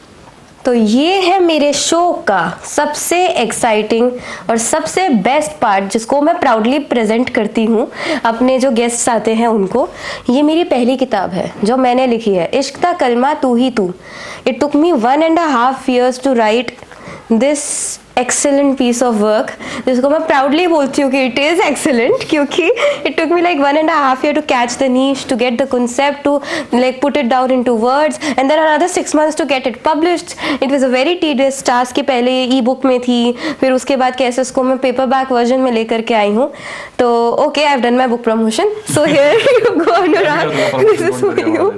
तो ये है मेरे शो का सबसे एक्साइटिंग और सबसे बेस्ट पार्ट, जिसको मैं प्राउडली प्रेजेंट करती हूँ अपने जो गेस्ट्स आते हैं उनको। ये मेरी पहली किताब है जो मैंने लिखी है, इश्क दा कलमा तू ही तू। It took me 1.5 years to write this excellent piece of work, जिसको मैं प्राउडली बोलती हूँ कि इट इज़ एक्सेलेंट, क्योंकि it took me like 1.5 years to catch the niche, to get the concept, to like put it down into words, and then another 6 months to get it published. It was a very tedious task कि पहले ई बुक में थी, फिर उसके बाद कैसे उसको मैं पेपर बैक वर्जन में लेकर के आई हूँ। तो okay, I have done my book promotion, so here you go Anurag, this is for you.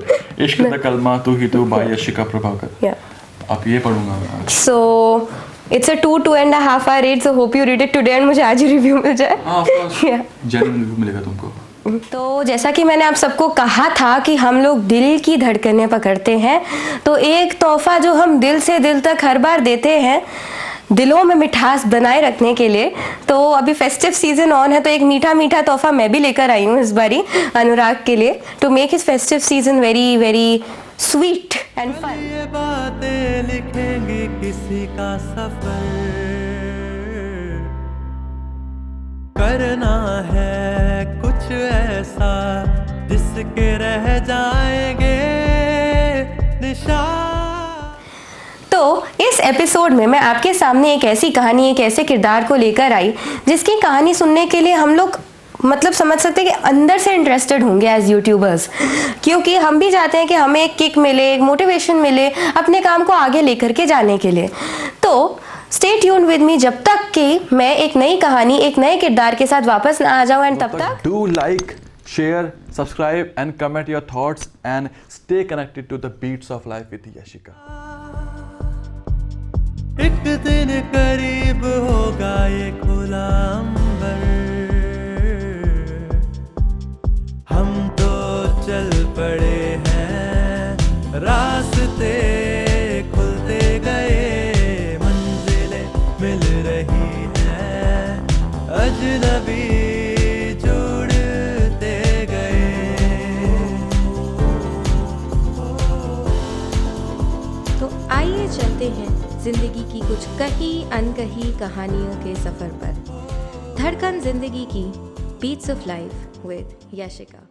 इश्क दा कलमा तू ही तू बाय यशिका प्रभाकर। आप ये पढ़ूंगा। So it's a 2.5 hour read, so hope you read it today and मुझे आज ही रिव्यू मिल जाए। जेन्युइन रिव्यू मिलेगा तुमको। तो जैसा कि मैंने आप सबको कहा था कि हम लोग दिल की धड़कनें पकड़ते हैं, तो एक तोहफा जो हम दिल से दिल तक हर बार देते हैं दिलों में मिठास बनाए रखने के लिए, तो अभी फेस्टिव सीजन ऑन है, तो एक मीठा मीठा तोहफा मैं भी लेकर आई हूँ इस बारी अनुराग के लिए, to make his festive season very very sweet and fun. ये बातें लिखेंगे किसी का सफर, करना है कुछ ऐसा जिसके रह जाएंगे निशान। तो इस एपिसोड में मैं आपके सामने एक ऐसी कहानी, एक ऐसे किरदार को लेकर आई जिसकी कहानी सुनने के लिए हम लोग मतलब समझ सकते हैं कि अंदर से इंटरेस्टेड होंगे एज यूट्यूबर्स, क्योंकि हम भी चाहते हैं कि हमें एक किक मिले, एक मोटिवेशन मिले अपने काम को आगे लेकर के जाने के लिए। तो स्टे ट्यून विद मी जब तक कि मैं एक नई कहानी एक नए किरदार के साथ वापस ना आ जाऊं। एंड तब तक do like, share, subscribe and comment your thoughts and stay connected to the beats of life with Yashika. एक दिन करीब होगा ये खुला अंबर, हम तो चल पड़े हैं, रास्ते खुलते गए, मंजिलें मिल रही हैं, अजनबी जुड़ते गए। तो आइए चलते हैं जिंदगी की कुछ कही अनकही कहानियों के सफर पर। धड़कन जिंदगी की beats of life with Yashika.